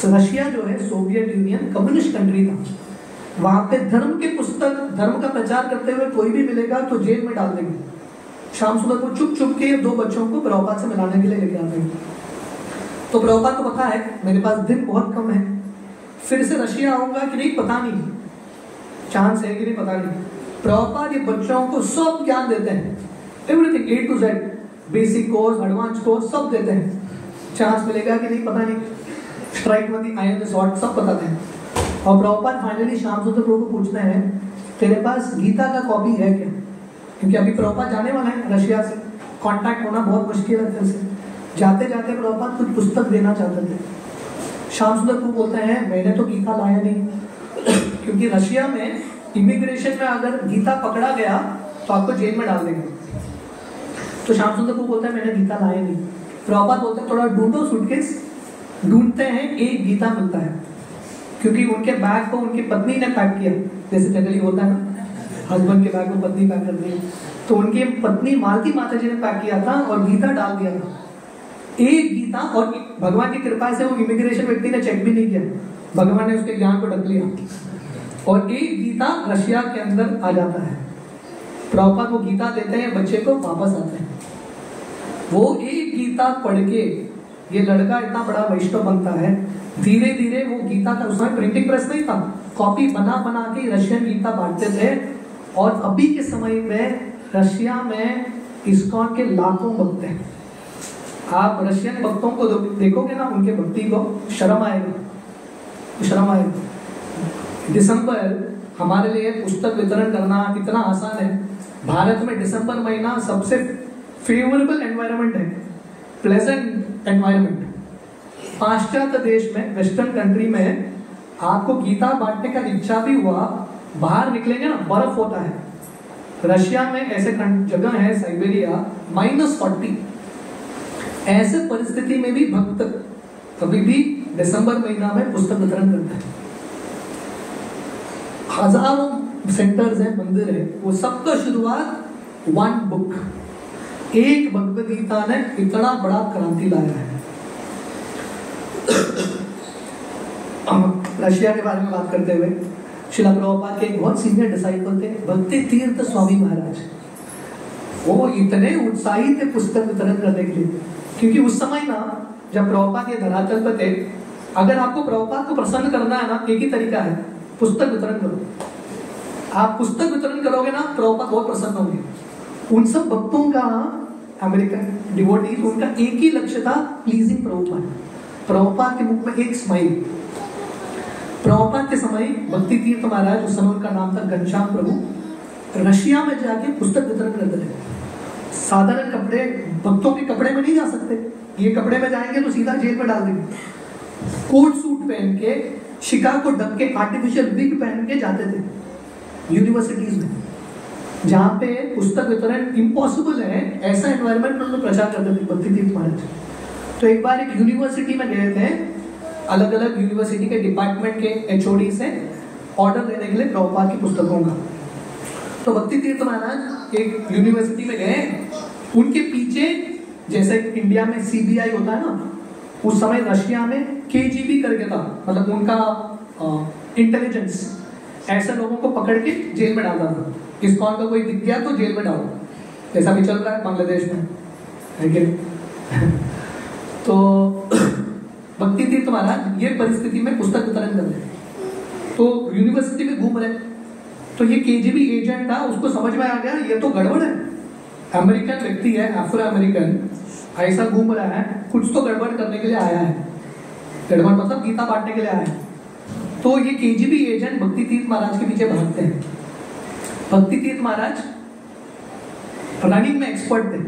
रशिया जो है सोवियत यूनियन कम्युनिस्ट कंट्री था। वहां पे धर्म के पुस्तक, धर्म का प्रचार करते हुए कोई भी मिलेगा तो जेल में डाल देंगे। श्याम सुंदर को चुप चुप के दो बच्चों को प्रभुपाद से मिलाने के लिए लेके आते हैं। तो प्रभुपाद को पता है मेरे पास दिन बहुत कम है, फिर से रशिया आऊंगा कि नहीं पता नहीं, चांस है कि नहीं पता नहीं। प्रभुपाद ये बच्चों को सब ज्ञान देते हैं, everything A to Z, basic course, advance course सब देते हैं। चांस मिलेगा कि नहीं पता नहीं, strike with the iron sword सब बताते हैं। और प्रभुपाद फाइनली श्याम सुंदर प्रभु को पूछते हैं तेरे पास गीता का कॉपी है क्या? क्योंकि अभी प्रभुपाद जाने वाला है रशिया से, कांटेक्ट होना बहुत मुश्किल है। फिर से जाते जाते प्रभुपाद कुछ पुस्तक देना चाहते थे। श्याम सुंदर प्रभु बोलते हैं मैंने तो गीता लाया नहीं, क्योंकि रशिया में इमिग्रेशन में अगर गीता पकड़ा गया तो आपको जेल में डाल देंगे। तो श्याम सुंदर प्रभु बोलते हैं मैंने गीता लाया नहीं। प्रभुपाद बोलते हैं थोड़ा ढूंढो सूटकेस। ढूंढते हैं, एक गीता मिलता है, क्योंकि उनके बैग को उनकी पत्नी ने पैक किया, जैसे जनरली होता है ना, हस्बैंड के बैग को पत्नी पैक करती है। तो उनकी पत्नी मालती माता जी ने पैक किया था और गीता डाल दिया था, एक गीता। और भगवान की कृपा से वो इमिग्रेशन व्यक्ति ने चेक भी नहीं किया, भगवान ने उसके ज्ञान को ढक लिया। और एक गीता रशिया के अंदर आ जाता है। प्रभुपाद वो गीता देते हैं, बच्चे को वापस आते हैं। वो एक गीता पढ़ के ये लड़का इतना बड़ा वैष्णव बनता है। धीरे धीरे वो गीता का, उस समय प्रिंटिंग प्रेस नहीं था, कॉपी बना बना के रशियन गीता बांटते थे। और अभी के समय में रशिया में इस्कॉन के लाखों भक्त हैं। आप रशियन भक्तों को देखोगे ना, उनके भक्ति को शर्म आएगा, शर्म आएगा। दिसंबर हमारे लिए पुस्तक वितरण करना इतना आसान है। भारत में दिसंबर महीना सबसे फेवरेबल एनवायरनमेंट है, प्लेजेंट एनवायरनमेंट। पाश्चात्य देश में, वेस्टर्न कंट्री में आपको गीता बांटने का इच्छा भी हुआ, बाहर निकलेंगे ना बर्फ होता है। रशिया में ऐसे जगह है, साइबेरिया, -40। ऐसे परिस्थिति में भी भक्त अभी भी दिसंबर महीना में पुस्तक वितरण करते हैं। हजारों सेंटर्स हैं, मंदिर है, वो सबका शुरुआत 1 बुक, एक भगवद गीता ने इतना बड़ा क्रांति लाया है। रशिया के बारे में बात करते हुए, श्रील प्रभुपाद के एक बहुत सीनियर डिसाइपल थे भक्ति तीर्थ स्वामी महाराज। वो इतने उत्साहित थे पुस्तक वितरण करने के लिए, क्योंकि उस समय ना जब प्रभुपाद ये धरातल पर थे, अगर आपको प्रभुपाद को प्रसन्न करना है ना, एक ही तरीका है, पुस्तक वितरण करो। आप पुस्तक वितरण करोगे ना, प्रभुपाद बहुत प्रसन्न होंगे। उन सब भक्तों का, अमेरिकन डिवोटीज, उनका एक ही लक्ष्य था, प्लीजिंग प्रभुपाद। प्रभुपाद के मुख में एक स्माइल। प्रभुपाद के समय भक्ति तीर्थ महाराज, उस समय उनका नाम था घनश्याम प्रभु, रशिया में जाके पुस्तक वितरण करते थे। साधारण कपड़े, भक्तों के कपड़े में नहीं जा सकते, ये कपड़े में जाएंगे तो सीधा जेल में डाल देंगे। कोट सूट पहन के, शिकागो ढक के, आर्टिफिशियल विग पहन के जाते थे यूनिवर्सिटीज में, जहाँ पे पुस्तक वितरण इम्पॉसिबल है। ऐसा एनवायरनमेंट उन्होंने प्रचार करते थे भक्ति तीर्थ महाराज। तो एक बार एक यूनिवर्सिटी में गए थे, अलग अलग यूनिवर्सिटी के डिपार्टमेंट के HOD से ऑर्डर देने के लिए प्रभुपाद की पुस्तकों का। तो भक्ति तीर्थ महाराज एक यूनिवर्सिटी में गए, उनके पीछे जैसे इंडिया में CBI होता है ना, उस समय रशिया में KGB करके था, मतलब उनका इंटेलिजेंस, ऐसे लोगों को पकड़ के जेल में डालता था। इस्कॉन का कोई दिख गया तो जेल में डालो, ऐसा भी चल रहा है बांग्लादेश में, है कि तो भक्ति तीर्थ महाराज ये परिस्थिति में पुस्तक वितरण कर रहे, तो यूनिवर्सिटी में घूम रहे, तो ये KGB एजेंट था, उसको समझ में आ गया ये तो गड़बड़ है। अमेरिकन व्यक्ति है, अफ्रो अमेरिकन, ऐसा घूम रहा है, कुछ तो गड़बड़ करने के लिए आया है। गड़बड़ मतलब गीता बांटने के लिए आया है। तो ये KGB एजेंट भक्ति तीर्थ महाराज के पीछे भागते हैं। भक्ति तीर्थ महाराज रनिंग में एक्सपर्ट थे,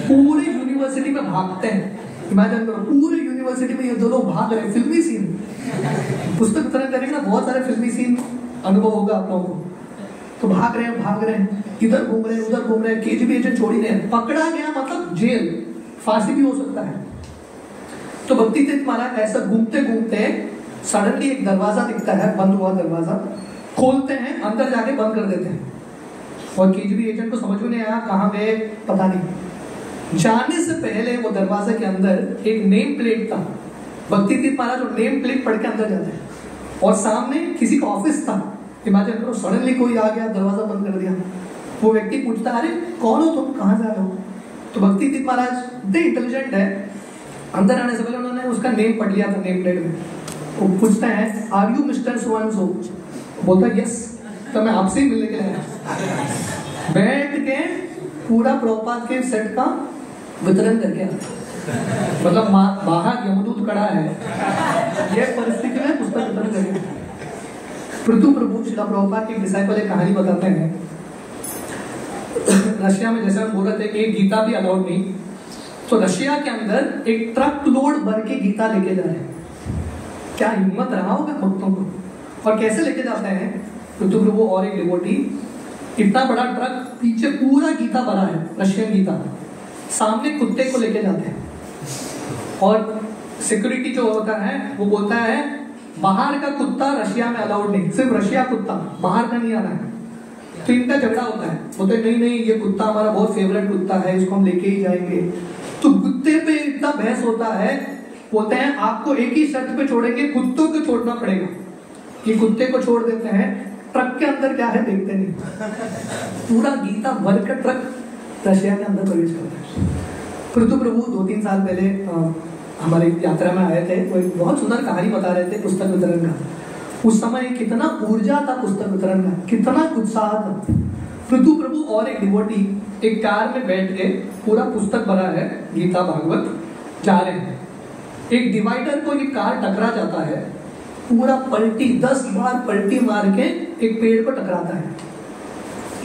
पूरे यूनिवर्सिटी में भागते हैं। इमेजिन करो, पूरे यूनिवर्सिटी में ये दोनों भाग रहे, फिल्मी सीन। पुस्तक वितरण करेंगे ना, बहुत सारे फिल्मी सीन अनुभव होगा आप लोगों को। तो भाग रहे हैं, इधर घूम रहे हैं, उधर घूम रहे हैं। KGB एजेंट छोड़ ही नहीं, पकड़ा गया मतलब जेल, फांसी भी हो सकता है। तो भक्ति तीर्थ महाराज ऐसा घूमते घूमते सडनली एक दरवाजा दिखता है, बंद हुआ दरवाजा, खोलते हैं, अंदर जाके बंद कर देते हैं। और KGB एजेंट को समझ में नहीं आया कहाँ गए, पता नहीं। जाने से पहले वो दरवाजे के अंदर एक नेम प्लेट था। भक्ति तीर्थ महाराज वो नेम प्लेट पढ़ के अंदर जाते हैं, और सामने किसी का ऑफिस था। इमेजिन करो, सडनली कोई आ गया, दरवाजा बंद कर दिया। वो व्यक्ति पूछता है, अरे कौन हो तुम, कहाँ जा रहे हो? तो भक्ति तीर्थ महाराज इतने इंटेलिजेंट है, अंदर आने से पहले उन्होंने उसका नेम पढ़ लिया था नेम प्लेट में। वो पूछते हैं, are you mister so and so? बोलता है यस, तो मैं आपसे ही मिलने के लिए आया। बैठ के पूरा प्रभुपाद के सेट का वितरण करके आता, मतलब बाहर यमदूत खड़ा है, यह परिस्थिति में पुस्तक वितरण करके। पृथु प्रभु श्रील प्रभुपाद के डिसाइपल एक कहानी बताते हैं। रशिया में जैसे हम बोल रहे थे, एक गीता भी अलाउड नहीं, तो रशिया के अंदर एक ट्रक लोड भर के गीता लेके जा रहे हैं। क्या हिम्मत रहा होगा भक्तों को, और कैसे लेके जाते हैं? पृथु प्रभु और एक डिवोटी, इतना बड़ा ट्रक, पीछे पूरा गीता भरा है, रशियन गीता, सामने कुत्ते को लेके जाते हैं। और सिक्योरिटी जो होता है वो बोलता है बाहर का कुत्ता रशिया में अलाउड नहीं, सिर्फ रशिया कुत्ता, बाहर का नहीं आना है। तो इनका झगड़ा होता है, बोलते नहीं नहीं ये कुत्ता हमारा बहुत फेवरेट कुत्ता है, इसको हम लेके ही जाएंगे। तो कुत्ते पे इतना बहस होता है, बोलते हैं आपको एक ही शर्त पे छोड़ेंगे, कुत्तों को छोड़ना पड़ेगा। कि कुत्ते को छोड़ देते हैं, ट्रक के अंदर क्या है देखते नहीं, पूरा गीता भर का ट्रक रशिया के अंदर प्रवेश करता है। पृथु प्रभु 2-3 साल पहले हमारी यात्रा में आए थे, वो एक बहुत सुंदर कहानी बता रहे थे पुस्तक वितरण का। उस समय कितना ऊर्जा था पुस्तक वितरण का, कितना उत्साह था। पृथु प्रभु और एक डिवोटी एक कार में बैठ के, पूरा पुस्तक भरा है गीता भागवत, जा रहे हैं। एक डिवाइडर को ये कार टकरा जाता है, पूरा पलटी 10 बार पलटी मार के एक पेड़ को टकराता है।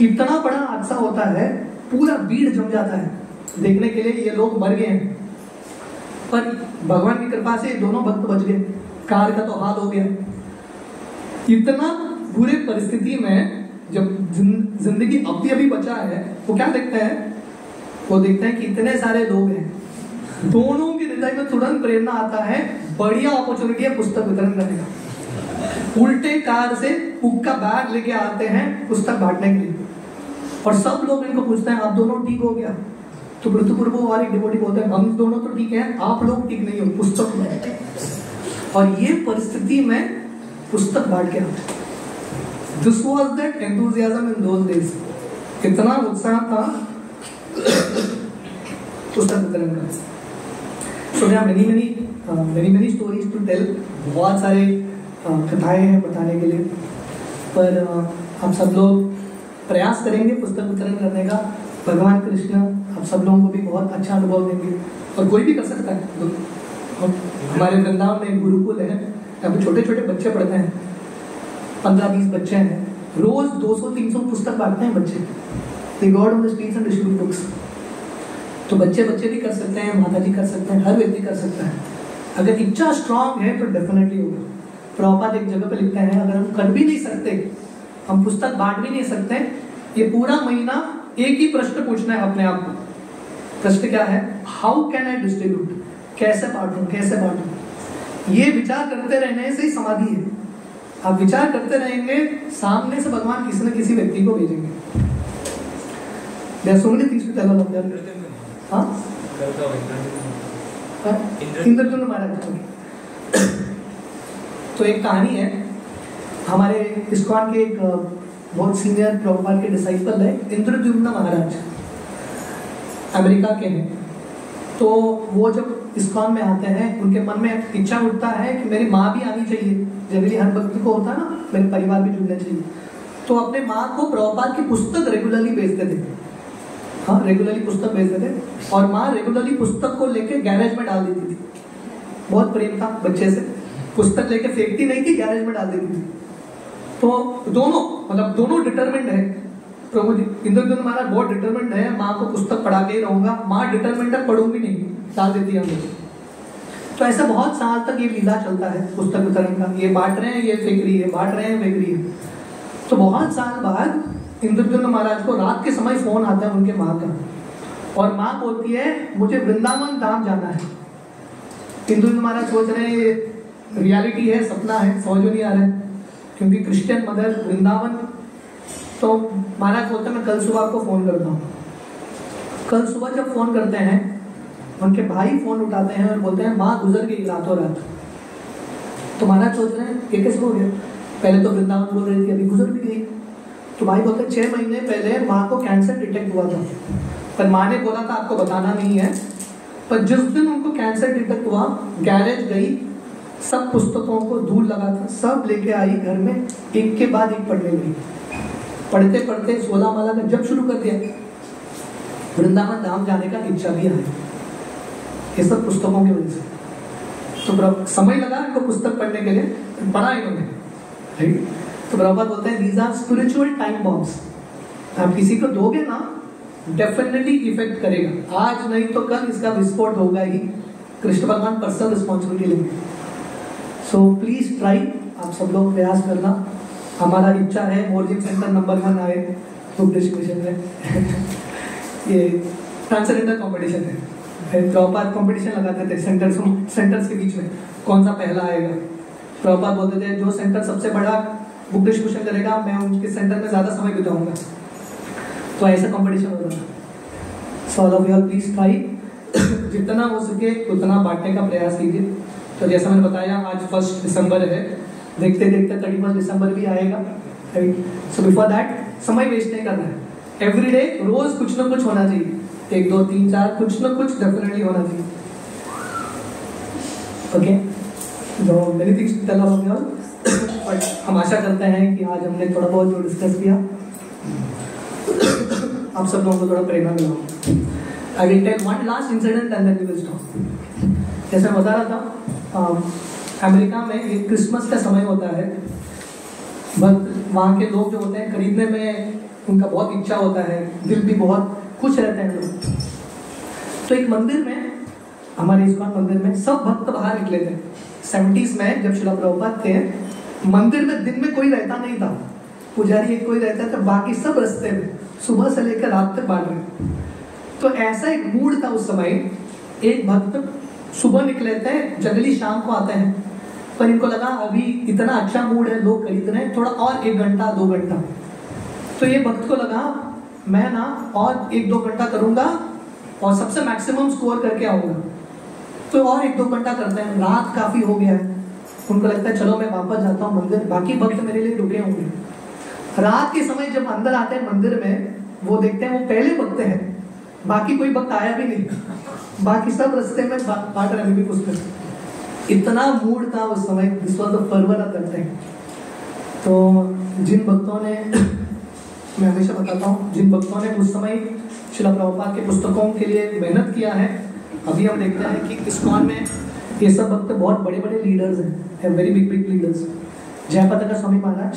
इतना बड़ा हादसा होता है, पूरा भीड़ जम जाता है देखने के लिए, ये लोग मर गए हैं। पर भगवान की कृपा से दोनों भक्त बच गए, कार का तो हाल हो गया। इतना बुरे परिस्थिति में जब जिंदगी अभी बचा है, वो क्या देखते हैं, वो देखते हैं कि इतने सारे लोग हैं, दोनों के हृदय में तुरंत प्रेरणा आता है, बढ़िया अपॉर्चुनिटी है पुस्तक वितरण करने का। उल्टे कार से बुक का बैग लेके आते हैं पुस्तक बांटने के लिए, और सब लोग इनको पूछते हैं आप दोनों ठीक हो गया? तो पृथु प्रभु और एक डिवोटी बोलते हैं हम दोनों तो ठीक हैं, आप लोग ठीक नहीं हो, पुस्तक में। और ये परिस्थिति में पुस्तक बांट के आते। This was that enthusiasm in those days, कितना उत्साह था पुस्तक वितरण का। So there are many stories to tell, बहुत सारे कथाएं हैं बताने के लिए, पर हम सब लोग प्रयास करेंगे पुस्तक वितरण करने का। भगवान कृष्ण आप सब लोगों को भी बहुत अच्छा अनुभव देंगे, और कोई भी कर सकता है। हमारे वृंदावन में एक गुरुकुल है, यहाँ पे छोटे छोटे बच्चे पढ़ते हैं, 15-20 बच्चे हैं, रोज 200-300 पुस्तक बांटते हैं बच्चे। They go out on the streets and distribute books। तो बच्चे भी कर सकते हैं, माता जी कर सकते हैं, हर व्यक्ति कर सकता है। अगर इच्छा स्ट्रांग है तो डेफिनेटली होगा। प्रभुपाद एक जगह पे लिखते हैं, अगर हम कर भी नहीं सकते, हम पुस्तक बांट भी नहीं सकते, ये पूरा महीना एक ही प्रश्न पूछना है अपने आप को। प्रश्न क्या है? हाउ कैन आई डिस्ट्रीब्यूट, कैसे बांटूं। ये विचार करते रहने से ही समाधि है। आप विचार करते रहेंगे, सामने से भगवान किसी न किसी व्यक्ति को भेजेंगे। इंद्रद्युम्न महाराज। तो एक कहानी है, हमारे इस्कॉन के एक बहुत सीनियर प्रभुपाद के डिसाइपल है इंद्रद्युम्न महाराज, अमेरिका के हैं। तो वो जब इस्कॉन में आते हैं, उनके मन में इच्छा उठता है कि मेरी माँ भी आनी चाहिए। जनरली हर भक्त को होता है ना, मेरे परिवार भी जुड़ना चाहिए। तो अपने माँ को प्रभुपाद की पुस्तक रेगुलरली भेजते थे। हाँ, रेगुलरली पुस्तक भेजते थे, और माँ रेगुलरली पुस्तक को लेके गैरेज में डाल देती थी। बहुत प्रेम था बच्चे से, पुस्तक लेके फेंकती नहीं थी, गैरेज में डाल देती थी। तो दोनों डिटरमिंड है। प्रभु जी इंद्रद्युम्न महाराज बहुत डिटरमिंड है, माँ को पुस्तक पढ़ा के ही रहूंगा। माँ डिटरमिंड है, पढ़ूंगी नहीं, डाल देती है हमें। तो ऐसा बहुत साल तक ये लीला चलता है पुस्तक वितरण का। ये बांट रहे हैं, ये फेंक रही है, बांट रहे हैं, फेंक रही है। तो बहुत साल बाद इंद्रद्युम्न महाराज को रात के समय फोन आता है उनके माँ का, और माँ बोलती है मुझे वृंदावन धाम जाना है। इंद्रद्युम्न महाराज सोच रहे हैं ये रियलिटी है, सपना है, समझ नहीं आ रहा है, क्योंकि क्रिश्चियन मदर वृंदावन। तो महाराज बोलते हैं मैं कल सुबह आपको फोन करता हूँ। कल सुबह जब फोन करते हैं, उनके भाई फोन उठाते हैं और बोलते हैं माँ गुजर गई रातों रात। तो महाराज सोच रहे हैं ये कैसे हो गया, पहले तो वृंदावन बोल रही थी, अभी गुजर भी गई। तो भाई बोलते हैं 6 महीने पहले माँ को कैंसर डिटेक्ट हुआ था, पर माँ ने बोला था आपको बताना नहीं है। पर जिस दिन उनको कैंसर डिटेक्ट हुआ, गैरेज गई, सब पुस्तकों को धूल लगा था, सब लेके आई घर में, एक के बाद एक पढ़ने लगी। पढ़ते पढ़ते 16 माला का जब शुरू कर दिया, वृंदावन धाम जाने का इच्छा भी आई, ये सब पुस्तकों की वजह से। तो समय लगा इनको पुस्तक पढ़ने के लिए, पढ़ा इन्होंने, राइट। तो प्रभुपाद बोलते हैं these are spiritual time bombs. आप किसी को दोगे ना, डेफिनेटली इफेक्ट करेगा, आज नहीं तो कल इसका विस्फोट होगा ही। कृष्ण भगवान पर्सनल रिस्पॉन्सिबिलिटी लेंगे। सो प्लीज ट्राई, आप सब लोग प्रयास करना। हमारा इच्छा है मोरजिम सेंटर नंबर 1 आए बुक डिस्ट्रीब्यूशन में। ये ट्रांसजेंडर कंपटीशन है, प्रभुपाद कंपटीशन लगाते थे सेंटर्स के बीच में, कौन सा पहला आएगा। प्रभुपाद बोलते थे जो सेंटर सबसे बड़ा बुक डिस्ट्रीब्यूशन करेगा, मैं उनके सेंटर में ज्यादा समय बिताऊंगा। तो ऐसा कंपटीशन हो रहा था। So all of you please try, जितना हो सके उतना बांटने का प्रयास कीजिए। तो जैसा मैंने बताया, आज 1 दिसंबर है, देखते देखते 31 दिसंबर भी आएगा, राइट? सो बिफोर दैट समय वेस्ट नहीं करना है। एवरी डे रोज कुछ ना कुछ होना चाहिए, 1 2 3 4 कुछ ना कुछ डेफिनेटली होना चाहिए। ओके, तो many things tell about all, but हम आशा करते हैं कि आज हमने थोड़ा बहुत जो डिस्कस किया आप सब लोगों को थोड़ा प्रेरणा मिला। I will tell one last incident and then we will stop. जैसे मैं बता रहा था, अमेरिका में एक क्रिसमस का समय होता है, बट वहाँ के लोग जो होते हैं खरीदने में उनका बहुत इच्छा होता है, दिल भी बहुत खुश रहते हैं लोग। तो एक मंदिर में, हमारे इस्कॉन मंदिर में सब भक्त बाहर निकले थे 70s में, जब शिला प्रभुपाद थे। मंदिर में दिन में कोई रहता नहीं था, पुजारी एक कोई रहता था, बाकी सब रास्ते में सुबह से लेकर रात तक बांट रहे। तो ऐसा एक मूड था उस समय। एक भक्त सुबह निकले थे, जनरली शाम को आते हैं, पर इनको लगा अभी इतना अच्छा मूड है, लोग खरीद रहे हैं, थोड़ा और 1 घंटा 2 घंटा। तो ये भक्त को लगा मैं ना और 1-2 घंटा करूंगा और सबसे मैक्सिमम स्कोर करके आऊंगा। तो और 1-2 घंटा करते हैं, रात काफी हो गया है, उनको लगता है चलो मैं वापस जाता हूँ मंदिर, बाकी भक्त मेरे लिए रुके होंगे। रात के समय जब अंदर आते हैं मंदिर में, वो देखते हैं वो पहले भक्त हैं, बाकी कोई भक्त आया भी नहीं, बाकी सब रास्ते में बांट रहे भी पुस्तक। इतना मूड था उस समय, this was the fervour of that time. तो जिन भक्तों ने, मैं हमेशा बताता हूँ, जिन भक्तों ने उस समय शिला प्रभुपाद के पुस्तकों के लिए मेहनत किया है, अभी हम देखते हैं कि इस्कॉन में ये सब भक्त बहुत बड़े बड़े लीडर्स हैं, very big big leaders. जयपताका Swami Maharaj,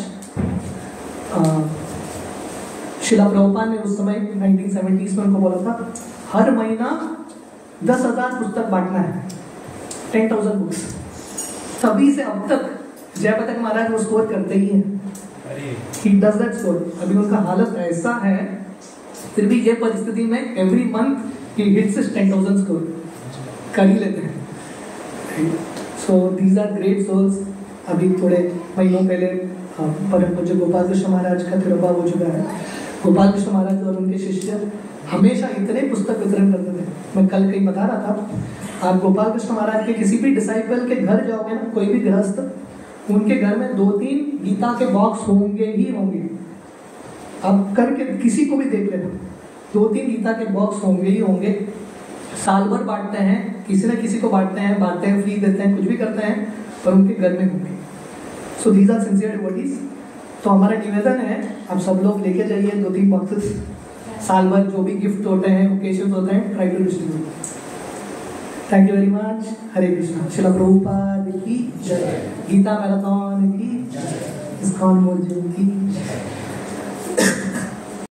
शिला प्रभुपाद ने उस समय 1970s में उनको बोला था हर महीना 10,000 पुस्तक बांटना है, 10,000 बुक्स। तभी से अब तक जयपताका महाराज वो स्कोर करते ही हैं, he does that score। अभी उनका हालत ऐसा है, फिर भी ये परिस्थिति में every month he hits his 10,000 score कर ही लेते हैं। So these are great souls। अभी थोड़े महीनों पहले परम पूज्य गोपाल कृष्ण महाराज का तिरुभाव हो चुका है। गोपाल कृष्ण महाराज और उनके शिष्य हमेशा इतने पुस्तक वितरण करते थे। मैं कल कहीं बता रहा था, आप गोपाल कृष्ण महाराज के किसी भी डिसाइपल के घर जाओगे ना, कोई भी गृहस्थ, उनके घर में 2-3 गीता के बॉक्स होंगे ही होंगे। आप करके किसी को भी देख लेना, 2-3 गीता के बॉक्स होंगे ही होंगे। साल भर बांटते हैं, किसी न किसी को बांटते हैं, फ्री देते हैं, कुछ भी करते हैं, पर उनके घर में होंगे। So these are sincere devotees. तो हमारा निवेदन है, आप सब लोग लेके जाइए 2-3 बॉक्सेस, साल भर जो भी गिफ्ट होते हैं, ओकेशंस होते हैं, try to distribute. Thank you very much. Hare Krishna. Shila Prabhupada की जय। गीता मैराथन की जय। इस्कॉन मोर्जे की जय।